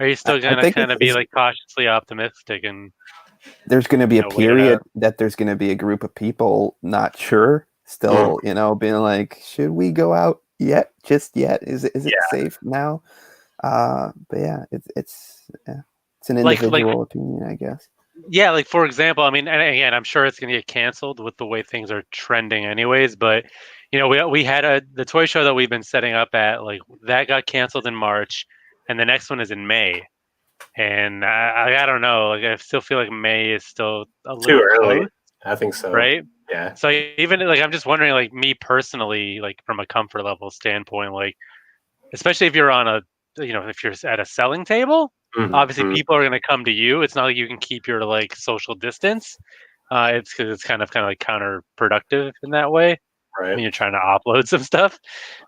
are you still gonna kind of be like cautiously optimistic? And there's gonna be a period that there's gonna be a group of people not sure, still, being like, should we go out just yet? Is it safe now? But yeah, it's an individual opinion, I guess. Yeah, like for example, I mean, and again, I'm sure it's going to get canceled with the way things are trending, anyways. But we had the toy show that we've been setting up at, like that got canceled in March, and the next one is in May. And I don't know, like I still feel like May is still a little too early. close, I think so. Right? Yeah. So even like I'm just wondering, like me personally, like from a comfort level standpoint, like especially if you're on a if you're at a selling table. Obviously, people are going to come to you. It's not like you can keep your like social distance. It's because it's kind of like counterproductive in that way. Right. When you're trying to upload some stuff.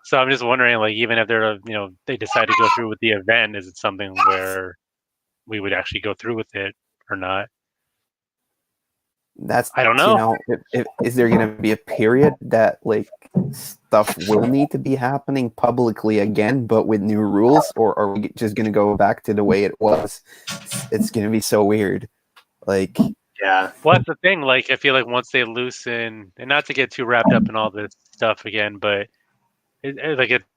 So I'm just wondering, like, even if they're they decide to go through with the event, is it something where we would actually go through with it or not? I don't know. Is there going to be a period that like stuff will need to be happening publicly again, but with new rules, or are we just going to go back to the way it was? It's going to be so weird. Like, yeah. Well, that's the thing. Like, I feel like once they loosen, and not to get too wrapped up in all this stuff again, but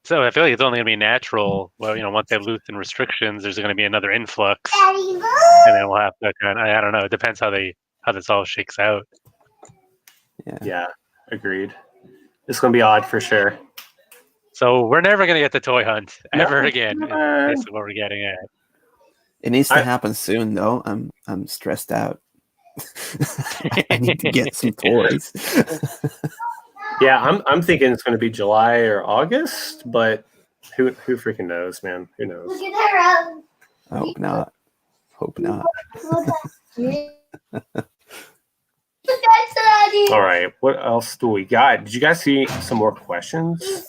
so I feel like it's only going to be natural. Well, once they loosen restrictions, there's going to be another influx, and then we'll have to I don't know. It depends how this all shakes out. Yeah, agreed. It's going to be odd for sure. So we're never going to get the toy hunt ever again. Is basically what we're getting at. It needs to happen soon, though. I'm stressed out. I need to get some toys. Yeah, I'm thinking it's going to be July or August, but who freaking knows, man? Who knows? Look at her. I hope not. Hope not. All right, what else do we got? Did you guys see some more questions?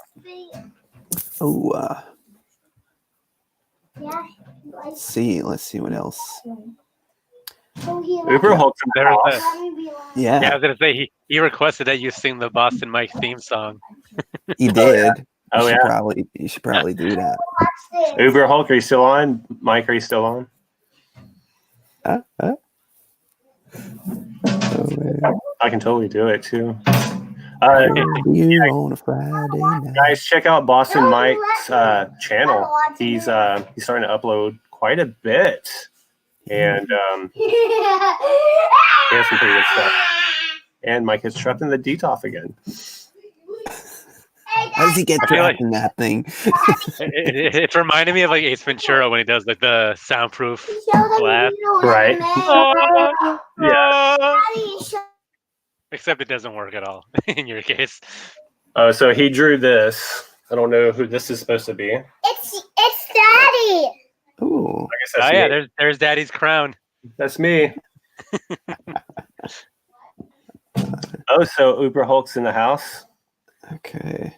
Oh, Yeah. let's see what else. Uber Hulk in the There was house. Yeah, Yeah, I was gonna say he requested that you sing the Boston Mike theme song. he did. Oh, yeah. You should probably do that. Uber Hulk, are you still on? Mike, are you still on? Oh, man. I can totally do it too. You on a Friday night. Guys, check out Boston Mike's channel. He's starting to upload quite a bit, and he has some pretty good stuff. And Mike is trapped in the DTOF again. How does he get I feel trapped like- in that thing? It reminded me of like Ace Ventura when he does like the soundproof laugh. Right. Yeah. Except it doesn't work at all in your case. Oh, so he drew this. I don't know who this is supposed to be. I It's Daddy. Ooh, guess that's Oh me. yeah, there's Daddy's crown. That's me. Oh, so Uber Hulk's in the house okay.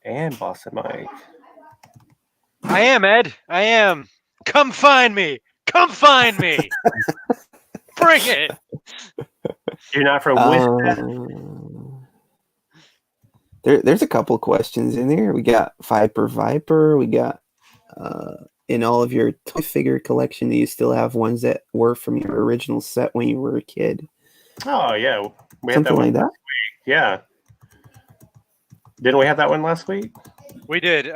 and Boston Mike. I am Ed. I am. Come find me. Come find me. Bring it. You're not from Wisconsin. There's a couple questions in there. We got Viper. We got in all of your toy figure collection, do you still have ones that were from your original set when you were a kid? Oh yeah, we had that Something one. like that. Yeah. Didn't we have that one last week? We did.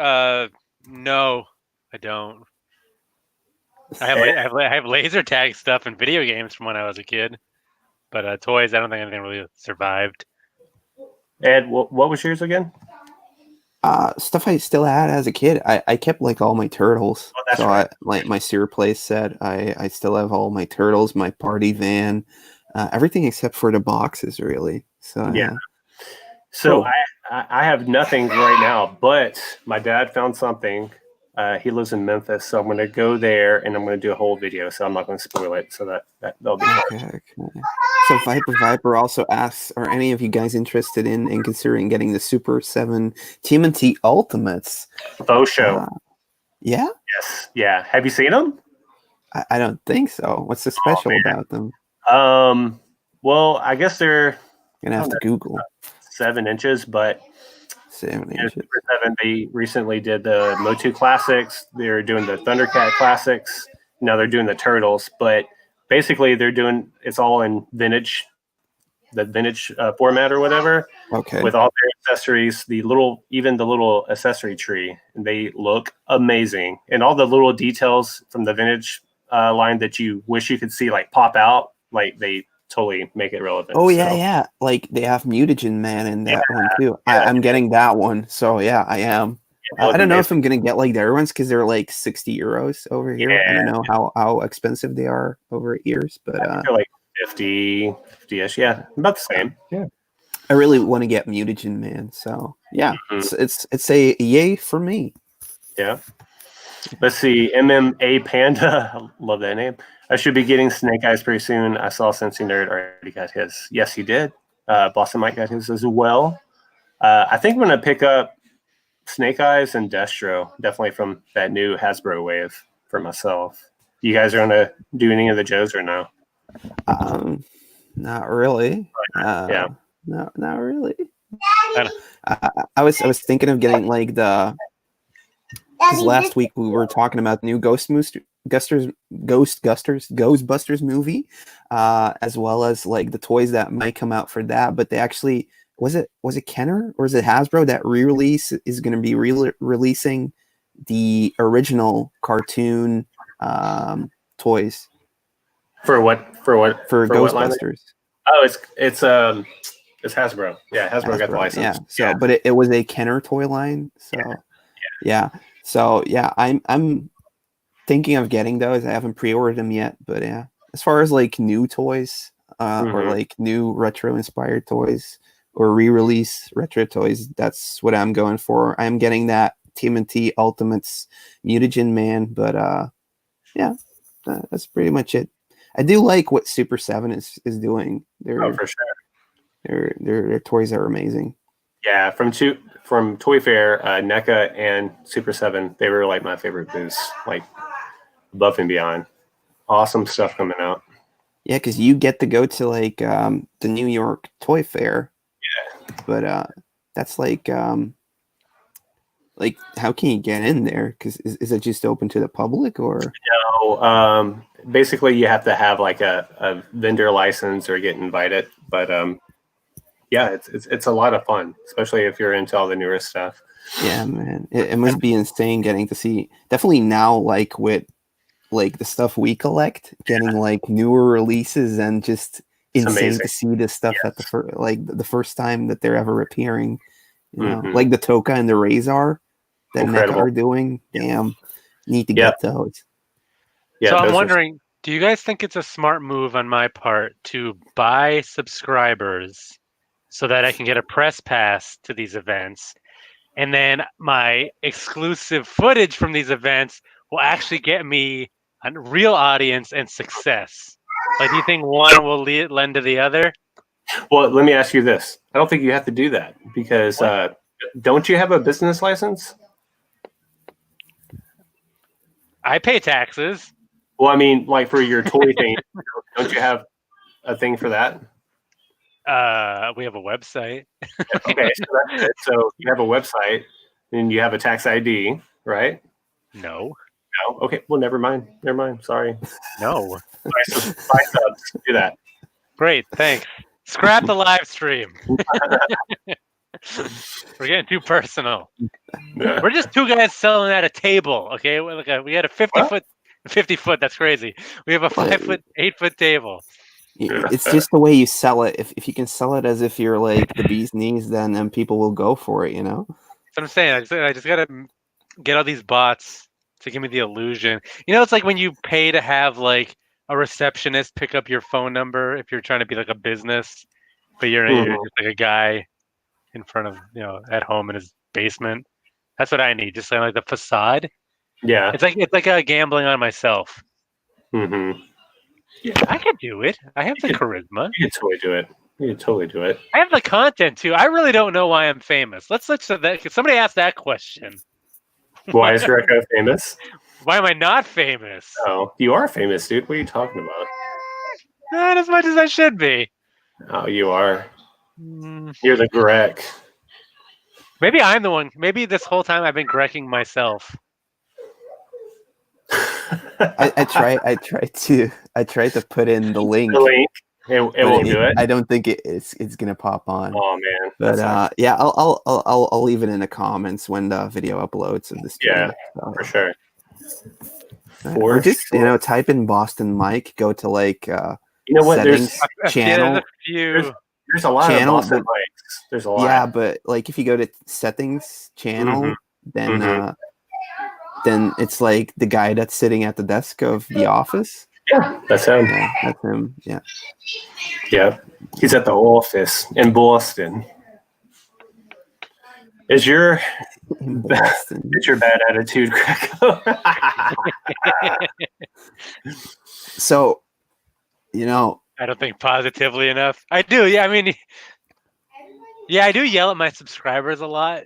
No, I don't. I have laser tag stuff and video games from when I was a kid, but toys, I don't think anything really survived. Ed, what was yours again? Stuff I still had as a kid. I kept like all my turtles. Oh, that's so right. I like my Sear Place set. I still have all my turtles, my party van, everything except for the boxes, really. So Yeah. So Cool. I have nothing right now, but my dad found something. He lives in Memphis, so I'm going to go there and I'm going to do a whole video. So I'm not going to spoil it. So that'll be fun. Okay. So Viper also asks, are any of you guys interested in considering getting the Super 7 TMNT Ultimates? Faux show. Yeah? Yes. Yeah. Have you seen them? I don't think so. What's so special man. about them? Well, I guess they're Gonna have to Google 7 inches, but 7 yeah, inches. Super 7, they recently did the Motu Classics. They're doing the Thundercat Classics. Now they're doing the Turtles, but basically they're doing it's all in vintage, the vintage format or whatever, Okay. with all their accessories, even the little accessory tree, and they look amazing. And all the little details from the vintage line that you wish you could see like pop out, like they totally make it relevant. Oh yeah, So, yeah. Like they have Mutagen Man in that one too. yeah. I'm getting that one. So yeah, I am. it looks I don't know if amazing. I'm gonna get like the other ones because they're like 60 euros over here. I don't know how expensive they are over years, but They're like 50-ish. Yeah, about the same. Yeah. I really want to get Mutagen Man. So yeah, Mhm. it's a yay for me. Yeah. Let's see. MMA Panda. I love that name. I should be getting Snake Eyes pretty soon. I saw Cincy Nerd already got his. Yes, he did. Boston Mike got his as well. I think I'm going to pick up Snake Eyes and Destro, definitely from that new Hasbro wave for myself. You guys are going to do any of the Joes or no? Not really. Yeah. No, not really. I I was thinking of getting like the. Because last week we were talking about the new Ghostbusters movie, as well as like the toys that might come out for that. But they actually was it Kenner or is it Hasbro that re-release is going to be releasing the original cartoon toys For what? for what line? Ghostbusters. Oh, it's Hasbro. Yeah, Hasbro got the license. Yeah. So, but it was a Kenner toy line. So, yeah. So yeah, I'm thinking of getting those. I haven't pre-ordered them yet, but yeah, as far as like new toys, or like new retro inspired toys or re-release retro toys, that's what I'm going for. I'm getting that TMNT Ultimates Mutagen Man, but yeah, that's pretty much it. I do like what Super 7 is doing. Oh, for sure. Their toys are amazing. Yeah, from Toy Fair, NECA and Super 7, they were like my favorite booths, like above and beyond. Awesome stuff coming out. Yeah, because you get to go to like the New York Toy Fair. Yeah. But that's like how can you get in there? Because is it just open to the public or? No, basically you have to have like a vendor license or get invited. But yeah, it's a lot of fun, especially if you're into all the newer stuff. Yeah, man, it must be insane getting to see. Definitely now, like with like the stuff we collect, getting like newer releases and just insane to see this stuff at the first time that they're ever appearing. You know, like the Toka and the Razor that NECA are doing. Damn, need to get those. Yeah, so I'm wondering, do you guys think it's a smart move on my part to buy subscribers so that I can get a press pass to these events, and then my exclusive footage from these events will actually get me a real audience and success? Like, do you think one will lend to the other? Well, let me ask you this. I don't think you have to do that because don't you have a business license? I pay taxes. Well, I mean, like for your toy thing, don't you have a thing for that? We have a website. Okay, so that's it. So you have a website and you have a tax ID, right? No. No. Okay. Well, never mind. Sorry. No. Buy subs. Do that. Great. Thanks. Scrap the live stream. We're getting too personal. Yeah. We're just two guys selling at a table. Okay. We had a 50 foot. That's crazy. We have a 5 foot, 8 foot table. It's just the way you sell it. If you can sell it as if you're like the bee's knees, then people will go for it, you know? That's what I'm saying. I just got to get all these bots to give me the illusion. You know, it's like when you pay to have like a receptionist pick up your phone number if you're trying to be like a business, but you're just like a guy in front of, at home in his basement. That's what I need. Just like the facade. Yeah. It's like gambling on myself. Mm-hmm. Yeah, I could do it. I have the charisma. You could totally do it. I have the content too. I really don't know why I'm famous. Somebody ask that question. Why is Greco famous? Why am I not famous? Oh, you are famous, dude. What are you talking about? Not as much as I should be. Oh, you are. You're the Grec. Maybe I'm the one. Maybe this whole time I've been Grecking myself. I tried to put in the link. It won't do it. I don't think it's gonna pop on. Oh man. But yeah, I'll leave it in the comments when the video uploads of this. Yeah, for sure. Or just type in Boston Mike. Go to like settings, channel. There's a lot of Boston Mikes. There's a lot. Yeah, but like if you go to settings, channel, then it's like the guy that's sitting at the desk of The Office. Yeah, that's him. Yeah, that's him. Yeah. Yeah, he's at the office in Boston. Is your bad attitude, Greco? So, I don't think positively enough. I do. Yeah, I mean, I do yell at my subscribers a lot.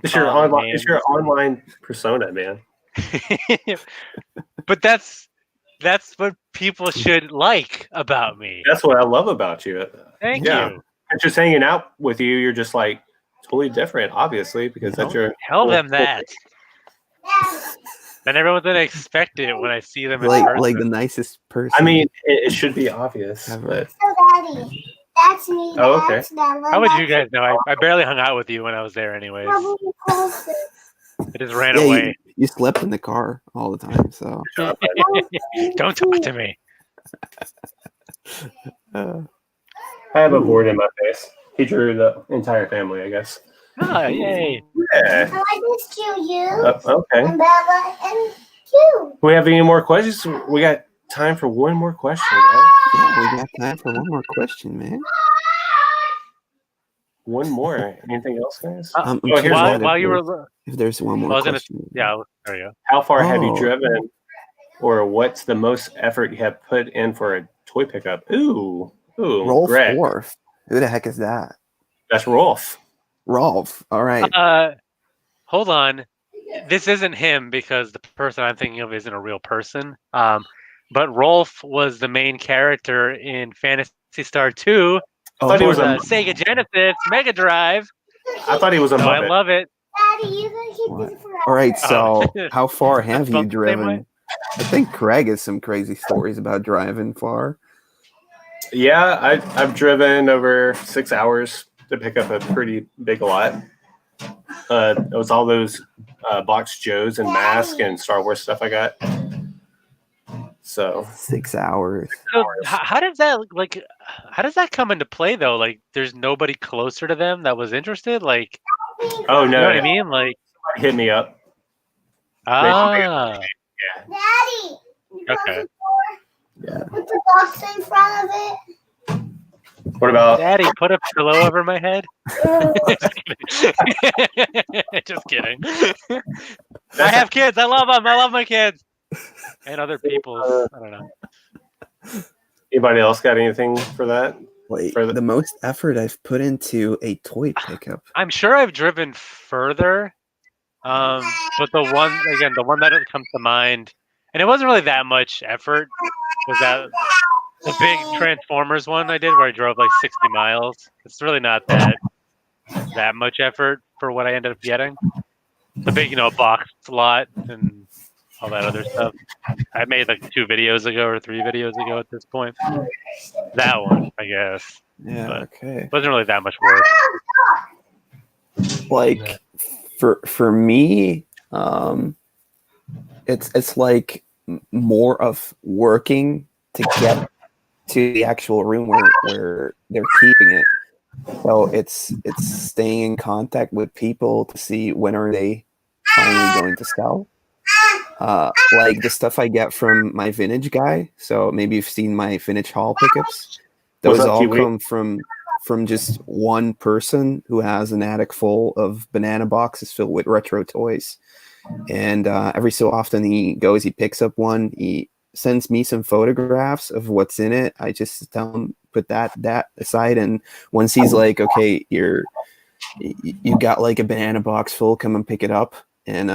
It's your online persona, man. But that's what people should like about me. That's what I love about you. Thank you. And just hanging out with you, you're just like totally different, obviously, because that's your. Tell them that. Then everyone's gonna expect it when I see them. Like the nicest person. I mean, it should be obvious. But... Daddy, that's me. Oh, okay. How would you guys know? I barely hung out with you when I was there, anyways. I just ran away. You slept in the car all the time, so don't talk to me. I have a board in my face. He drew the entire family, I guess. Oh, yay! Yeah. I just drew you. Okay. And Bella and you. Do we have any more questions? We got time for one more question, right? Yeah, we got time for one more question, man. One more. Anything else, guys? I'm Oh, here's curious one. while you were, if there's one more I was gonna, question. yeah, there you go. How far have you Oh. driven, or what's the most effort you have put in for a toy pickup? Ooh, Rolf Greg. Orff. Who the heck is that? That's Rolf. Rolf. All right. Hold on. This isn't him because the person I'm thinking of isn't a real person. But Rolf was the main character in Phantasy Star 2 I thought he for was the a. Sega Genesis Mega Drive. I thought he was a So I Muppet. love it. Daddy, you can keep What? this forever. All right. So, Oh. how far have you Felt the same way? driven? I think Craig has some crazy stories about driving far. Yeah, I've driven over 6 hours to pick up a pretty big lot. It was all those Box Joes and Mask and Star Wars stuff I got. So 6 hours. So how does that come into play though? Like, there's nobody closer to them that was interested. Like, oh you know no, what I mean? Like, hit me up. ah, Daddy, you close Okay. the door. Put the box in front of it. What about Daddy, put a pillow over my head. Just kidding. I have kids. I love them. I love my kids. And other people's. I don't know. anybody else got anything for that? Wait, For the- the most effort I've put into a toy pickup. I'm sure I've driven further. But the one that comes to mind, and it wasn't really that much effort, was that the big Transformers one I did where I drove like 60 miles. It's really not that much effort for what I ended up getting. The big, box lot and all that other stuff. I made like 2 videos ago or 3 videos ago at this point. That one, I guess. Yeah. But- Okay. Wasn't really that much work. Like for me, it's like more of working to get to the actual room where they're keeping it. So it's staying in contact with people to see when are they finally going to sell. Like the stuff I get from my vintage guy. So maybe you've seen my vintage haul pickups. Those What's up, all Kiwi? come from just one person who has an attic full of banana boxes filled with retro toys. And every so often he picks up one, he sends me some photographs of what's in it. I just tell him put that aside, and once he's like, okay, you got like a banana box full, come and pick it up, and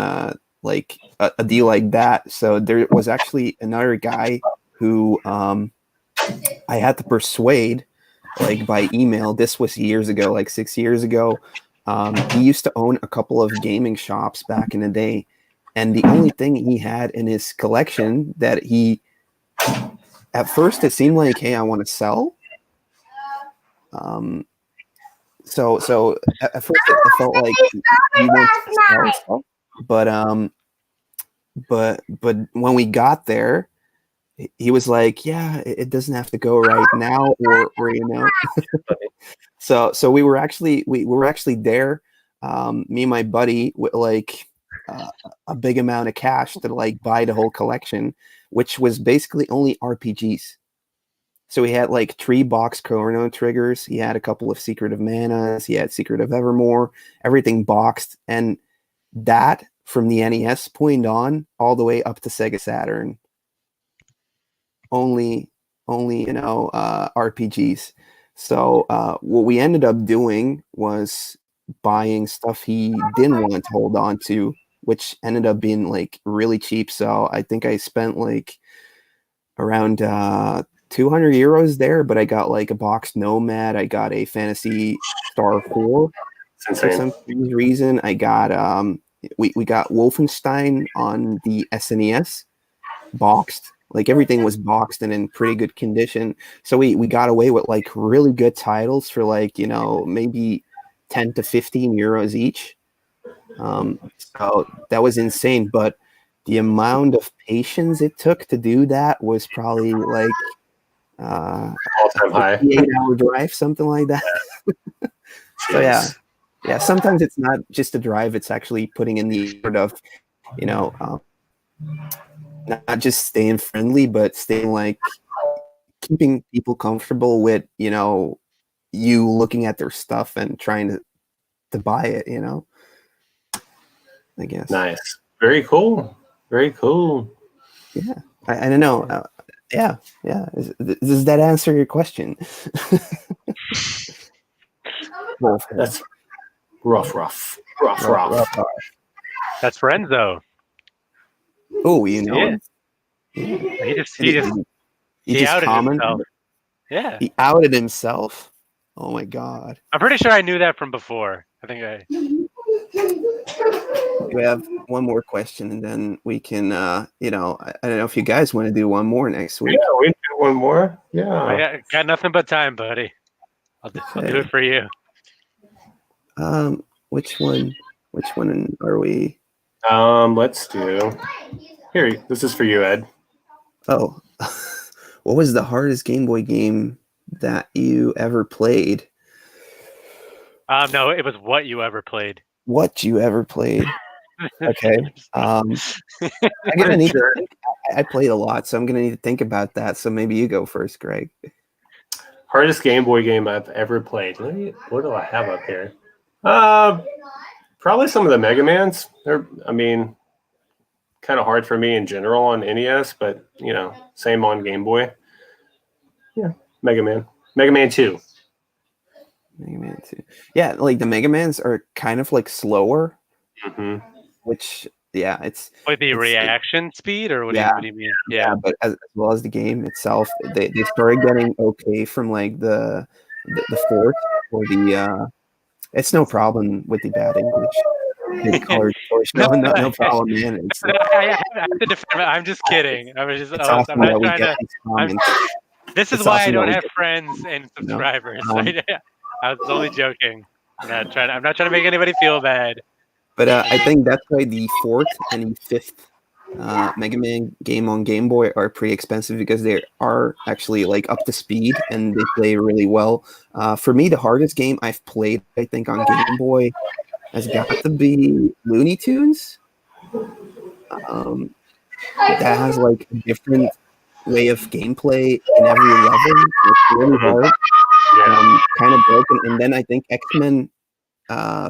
like a deal like that. So there was actually another guy who I had to persuade, like by email. This was years ago, like 6 years ago. He used to own a couple of gaming shops back in the day, and the only thing he had in his collection that he, at first it seemed like, hey, I want to sell. So at first it felt like he wanted to sell stuff, but when we got there, he was like, yeah, it doesn't have to go right now, or So we were actually there, me and my buddy, with like a big amount of cash to like buy the whole collection, which was basically only RPGs. So he had like 3 box Chrono Triggers. He had a couple of Secret of Manas. He had Secret of Evermore. Everything boxed, and that from the NES point on all the way up to Sega Saturn. Only RPGs. So what we ended up doing was buying stuff he didn't want to hold on to, which ended up being like really cheap. So I think I spent like around 200 euros there, but I got like a boxed Nomad. I got a Phantasy Star 4 for some reason. I got we got Wolfenstein on the SNES boxed. Like everything was boxed and in pretty good condition. So we got away with like really good titles for like, maybe 10 to 15 euros each. So that was insane. But the amount of patience it took to do that was probably like all-time high. 8-hour drive, something like that. So yeah. Sometimes it's not just a drive; it's actually putting in the effort of, not just staying friendly, but staying like keeping people comfortable with, you looking at their stuff and trying to buy it, I guess. Nice. Very cool. Very cool. Yeah. I don't know. Yeah. Does that answer your question? That's rough. That's Renzo. Oh, you know Yeah. him? He just outed commented. himself. Yeah. He outed himself. Oh my god. I'm pretty sure I knew that from before. I think I. We have one more question, and then we can, I don't know if you guys want to do one more next week. Yeah, we can do one more. Yeah. I got nothing but time, buddy. I'll do it for you. Which one are we? Let's do. Here, this is for you, Ed. Oh, what was the hardest Game Boy game that you ever played? No, it was what you ever played. What you ever played? Okay. I'm gonna need to think. I played a lot, so I'm gonna need to think about that. So maybe you go first, Greg. Hardest Game Boy game I've ever played. What do I have up here? Probably some of the Mega Mans. They're, kind of hard for me in general on NES, but same on Game Boy. Yeah, Mega Man 2. Mega Man 2. Yeah, like the Mega Mans are kind of like slower, which it's Like the reaction speed, or what do you mean? Yeah, but as well as the game itself, they started getting okay from like the fourth or the. It's no problem with the bad English. No problem, man. I have to defend. I'm just kidding. It's awesome that we get these comments. This is why I don't have friends and subscribers. I was only joking. I'm not trying to make anybody feel bad. But I think that's why the fourth and the fifth Mega Man game on Game Boy are pretty expensive, because they are actually like up to speed and they play really well. For me, the hardest game I've played, I think, on Game Boy has got to be Looney Tunes. That has like a different way of gameplay in every level. It's really hard, kind of broken. And then I think X-Men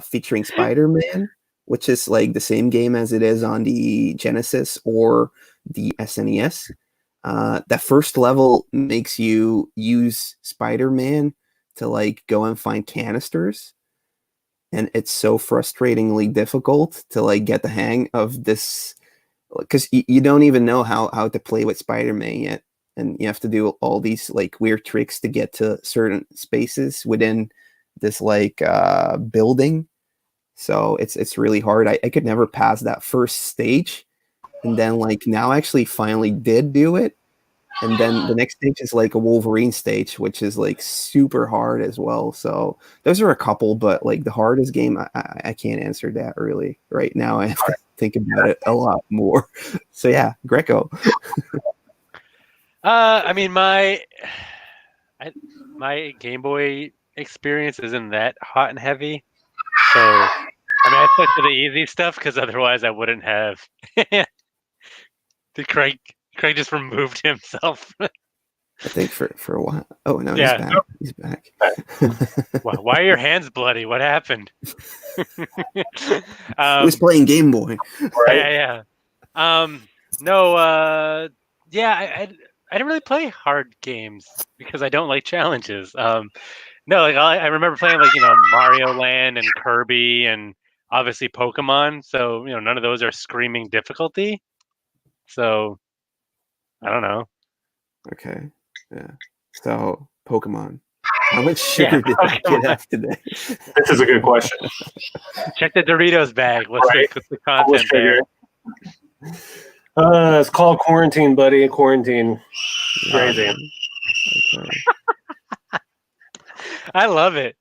featuring Spider-Man, which is like the same game as it is on the Genesis or the SNES. That first level makes you use Spider-Man to like go and find canisters. And it's so frustratingly difficult to like get the hang of this, because you don't even know how to play with Spider-Man yet. And you have to do all these like weird tricks to get to certain spaces within this like building. So it's really hard. I could never pass that first stage. And then like now I actually finally did do it. And then the next stage is like a Wolverine stage, which is like super hard as well. So those are a couple, but like the hardest game, I can't answer that really right now. I have to think about it a lot more. So yeah, Greco. My Game Boy experience isn't that hot and heavy. So I stuck to the easy stuff because otherwise I wouldn't have. Did Craig just removed himself? I think for a while. Oh no, yeah. He's back. Why are your hands bloody? What happened? Who's playing Game Boy? Right? Yeah. No. I didn't really play hard games because I don't like challenges. No, like I remember playing like Mario Land and Kirby and obviously Pokemon. So none of those are screaming difficulty. So I don't know. Okay. Yeah. So Pokemon. How much sugar did I get after today? This is a good question. Check the Doritos bag. What's the content there? It's called quarantine, buddy. Quarantine. Crazy. Okay. I love it.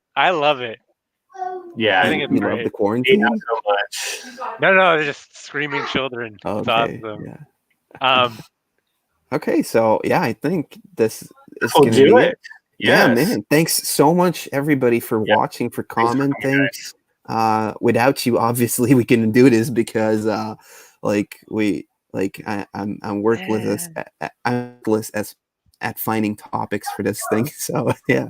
Yeah, I think it's great. Love the quarantine. Not so much. No, they're just screaming children. Okay. It's awesome. Yeah. Okay, so yeah, I think this is We'll gonna do be it. Yeah, Yes. man. Thanks so much, everybody, for watching, for commenting. Without you, obviously, we couldn't do this because, we Like I'm worthless. I'm worthless at finding topics for this thing. So yeah.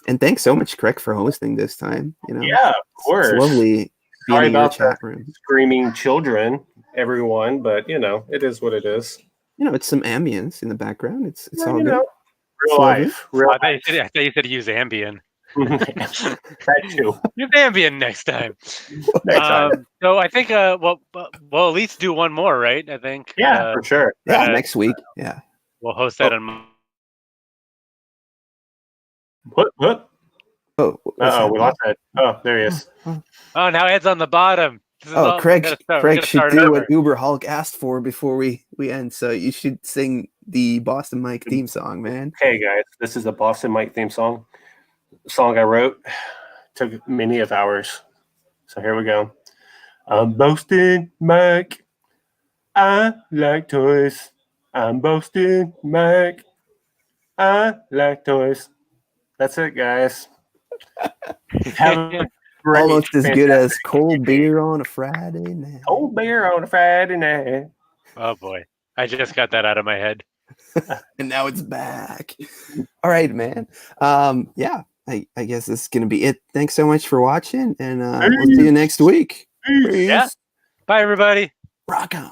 And thanks so much, Craig, for hosting this time. You know, Yeah, of course. It's lovely being Sorry in your about chat room. screaming children, everyone, but you know, it is what it is. You know, it's some ambience in the background. It's Yeah, all you good. know, It's real lovely. life. Real I thought you said use Ambien. that too. Use Ambien next time. Next time. So I think we'll at least do one more, right? I think. Yeah, for sure. Yeah, Uh, next week. Yeah. We'll host that on. What? Oh, what's Uh-oh, we happening? lost Ed. Oh, there he is. Oh, now Ed's on the bottom. This is Oh, all- we Craig gotta we gotta should start do over. what Uber Hulk asked for before we end. So you should sing the Boston Mike theme song, man. Hey guys, this is the Boston Mike theme song. Song I wrote. Took many of hours. So here we go. I'm Boston Mike. I like toys. I'm Boston Mike. I like toys. That's it, guys. Have a great, Almost as good as fantastic cold day. beer on a Friday night. Cold beer on a Friday night. Oh boy, I just got that out of my head. And now it's back. All right, man. Yeah, I guess this is gonna be it. Thanks so much for watching, and we'll see you next week. Peace. Peace. Yeah. Bye, everybody. Rock on.